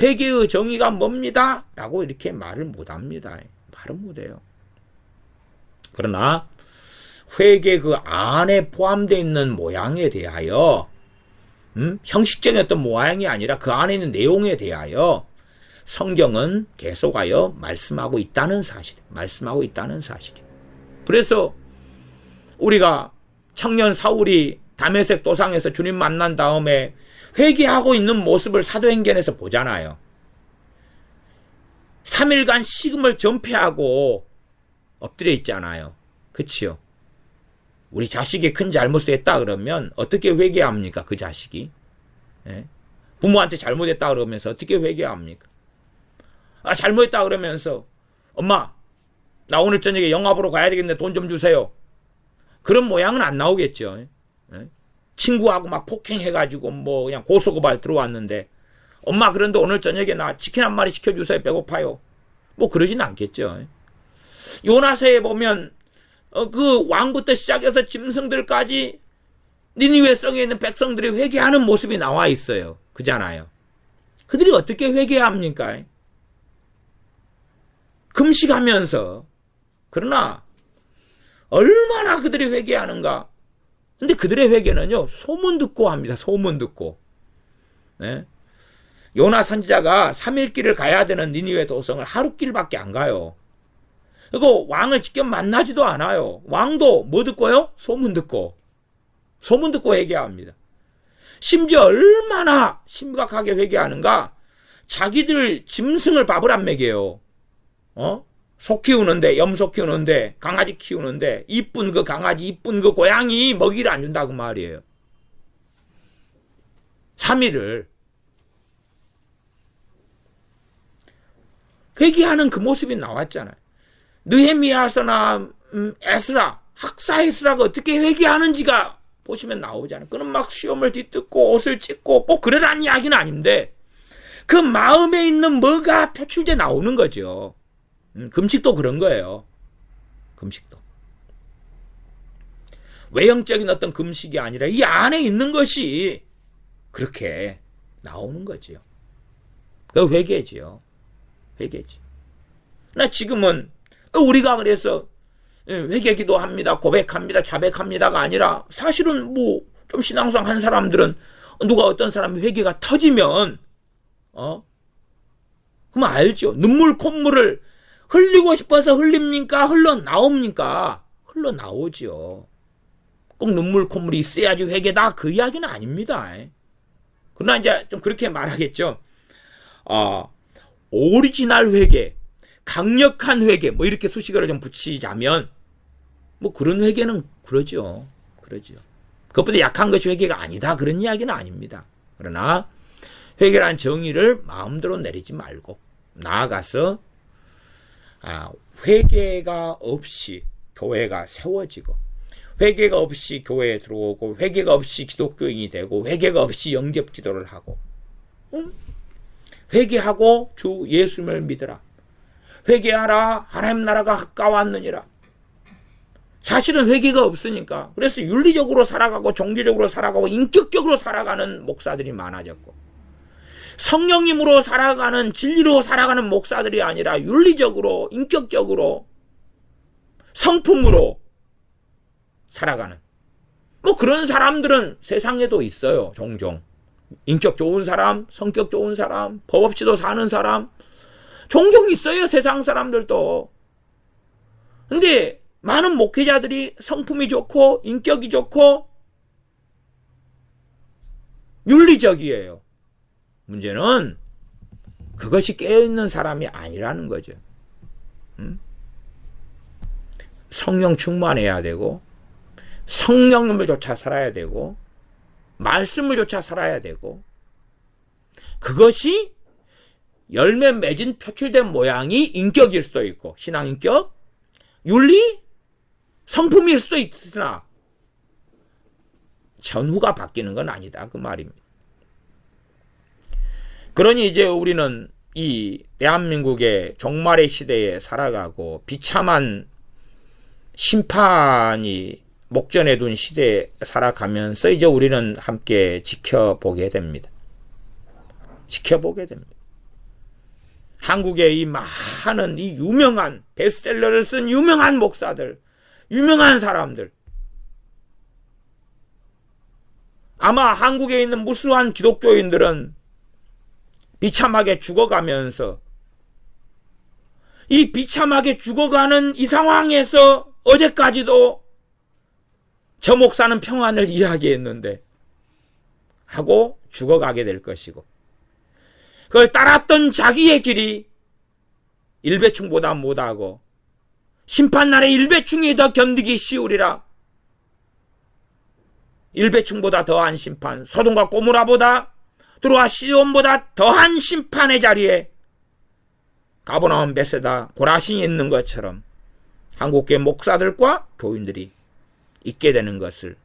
회개의 정의가 뭡니다? 라고 이렇게 말을 못합니다. 말은 못해요. 그러나 회개 그 안에 포함되어 있는 모양에 대하여, 형식적인 어떤 모양이 아니라 그 안에 있는 내용에 대하여 성경은 계속하여 말씀하고 있다는 사실. 그래서 우리가 청년 사울이 다메섹 도상에서 주님 만난 다음에 회개하고 있는 모습을 사도행전에서 보잖아요. 3일간 식음을 전폐하고 엎드려 있잖아요. 그치요? 우리 자식이 큰 잘못을 했다 그러면 어떻게 회개합니까? 그 자식이. 예? 부모한테 잘못했다 그러면서 어떻게 회개합니까? 잘못했다 그러면서 엄마 나 오늘 저녁에 영화 보러 가야 되겠는데 돈 좀 주세요. 그런 모양은 안 나오겠죠. 예? 친구하고 막 폭행해가지고 뭐 그냥 고소고발 들어왔는데 엄마 그런데 오늘 저녁에 나 치킨 한 마리 시켜주세요. 배고파요. 뭐 그러진 않겠죠. 요나서에 보면 그 왕부터 시작해서 짐승들까지 니느웨 성에 있는 백성들이 회개하는 모습이 나와 있어요. 그잖아요. 그들이 어떻게 회개합니까? 금식하면서. 그러나 얼마나 그들이 회개하는가. 근데 그들의 회개는요, 소문 듣고 합니다. 소문 듣고. 네? 요나 선지자가 3일 길을 가야 되는 니느웨 도성을 하루 길밖에 안 가요. 그리고 왕을 직접 만나지도 않아요. 왕도 뭐 듣고요? 소문 듣고. 소문 듣고 회개합니다. 심지어 얼마나 심각하게 회개하는가? 자기들 짐승을 밥을 안 먹여요. 소 키우는데, 염소 키우는데, 강아지 키우는데, 이쁜 그 강아지, 이쁜 그 고양이 먹이를 안 준다고 말이에요. 3일을. 회개하는 그 모습이 나왔잖아요. 느헤미야서나 에스라, 학사 에스라가 어떻게 회개하는지가 보시면 나오잖아요. 그는 막 시험을 뒤뜯고 옷을 찢고 꼭 그러라는 이야기는 아닌데 그 마음에 있는 뭐가 표출돼 나오는 거죠. 금식도 그런 거예요. 금식도. 외형적인 어떤 금식이 아니라 이 안에 있는 것이 그렇게 나오는 거지요. 그 회개지요. 회개지. 나 지금은 우리가 그래서 회개기도 합니다. 고백합니다. 자백합니다가 아니라 사실은 뭐 좀 신앙상 한 사람들은 누가 어떤 사람이 회개가 터지면 그럼 알죠. 눈물 콧물을 흘리고 싶어서 흘립니까? 흘러나옵니까? 흘러나오죠. 꼭 눈물 콧물이 있어야지 회개다 그 이야기는 아닙니다. 그러나 이제 좀 그렇게 말하겠죠. 오리지널 회개, 강력한 회개 뭐 이렇게 수식어를 좀 붙이자면 뭐 그런 회개는 그러죠. 그것보다 약한 것이 회개가 아니다 그런 이야기는 아닙니다. 그러나 회개란 정의를 마음대로 내리지 말고 나아가서 회개가 없이 교회가 세워지고 회개가 없이 교회에 들어오고 회개가 없이 기독교인이 되고 회개가 없이 영접 기도를 하고 회개하고 주 예수님을 믿으라. 회개하라 하나님 나라가 가까웠느니라. 사실은 회개가 없으니까 그래서 윤리적으로 살아가고 종교적으로 살아가고 인격적으로 살아가는 목사들이 많아졌고 성령님으로 살아가는 진리로 살아가는 목사들이 아니라 윤리적으로 인격적으로 성품으로 살아가는 뭐 그런 사람들은 세상에도 있어요. 종종 인격 좋은 사람, 성격 좋은 사람, 법 없이도 사는 사람 종종 있어요. 세상 사람들도. 근데 많은 목회자들이 성품이 좋고 인격이 좋고 윤리적이에요. 문제는 그것이 깨어있는 사람이 아니라는 거죠. 성령 충만해야 되고 성령님을 쫓아 살아야 되고 말씀을 쫓아 살아야 되고 그것이 열매 맺은 표출된 모양이 인격일 수도 있고 신앙인격, 윤리, 성품일 수도 있으나 전후가 바뀌는 건 아니다 그 말입니다. 그러니 이제 우리는 이 대한민국의 종말의 시대에 살아가고 비참한 심판이 목전에 둔 시대에 살아가면서 이제 우리는 함께 지켜보게 됩니다. 한국의 이 많은 이 유명한 베스트셀러를 쓴 유명한 목사들, 유명한 사람들 아마 한국에 있는 무수한 기독교인들은 비참하게 죽어가면서 이 비참하게 죽어가는 이 상황에서 어제까지도 저 목사는 평안을 이야기했는데 하고 죽어가게 될 것이고 그걸 따랐던 자기의 길이 일배충보다 못하고 심판날에 일배충이 더 견디기 쉬우리라. 일배충보다 더한 심판, 소돔과 고모라보다 두로와 시온보다 더한 심판의 자리에 가버나움, 베세다, 고라신이 있는 것처럼 한국교회 목사들과 교인들이 있게 되는 것을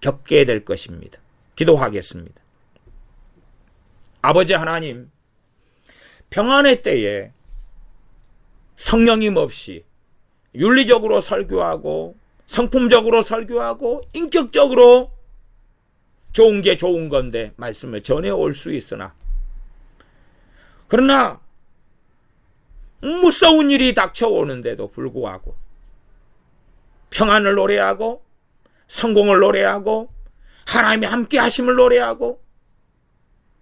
겪게 될 것입니다. 기도하겠습니다. 아버지 하나님, 평안의 때에 성령님 없이 윤리적으로 설교하고 성품적으로 설교하고 인격적으로 좋은 게 좋은 건데 말씀을 전해올 수 있으나 그러나 무서운 일이 닥쳐오는데도 불구하고 평안을 노래하고 성공을 노래하고 하나님의 함께 하심을 노래하고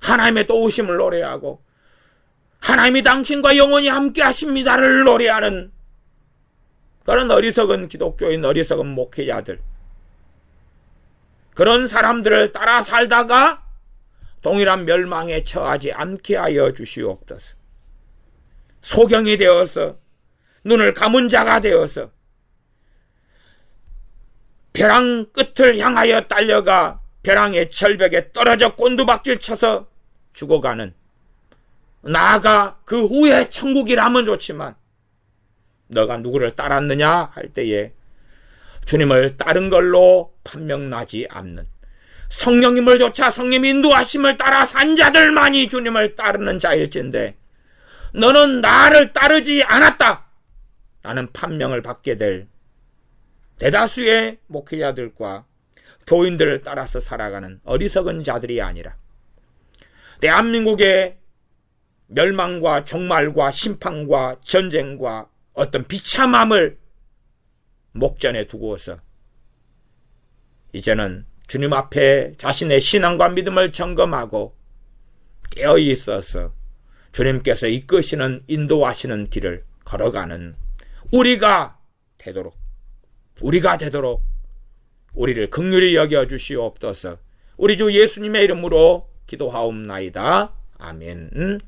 하나님의 도우심을 노래하고 하나님이 당신과 영원히 함께 하십니다를 노래하는 그런 어리석은 기독교인, 어리석은 목회자들, 그런 사람들을 따라 살다가 동일한 멸망에 처하지 않게 하여 주시옵소서. 소경이 되어서 눈을 감은 자가 되어서 벼랑 끝을 향하여 달려가 벼랑의 절벽에 떨어져 곤두박질 쳐서 죽어가는, 나아가 그 후에 천국이라면 좋지만 너가 누구를 따랐느냐 할 때에 주님을 따른 걸로 판명나지 않는, 성령님을 조차 성령 인도하심을 따라 산 자들만이 주님을 따르는 자일진데 너는 나를 따르지 않았다 라는 판명을 받게 될 대다수의 목회자들과 교인들을 따라서 살아가는 어리석은 자들이 아니라 대한민국의 멸망과 종말과 심판과 전쟁과 어떤 비참함을 목전에 두고서 이제는 주님 앞에 자신의 신앙과 믿음을 점검하고 깨어 있어서 주님께서 이끄시는, 인도하시는 길을 걸어가는 우리가 되도록 우리를 긍휼히 여겨 주시옵소서. 우리 주 예수님의 이름으로 기도하옵나이다. 아멘.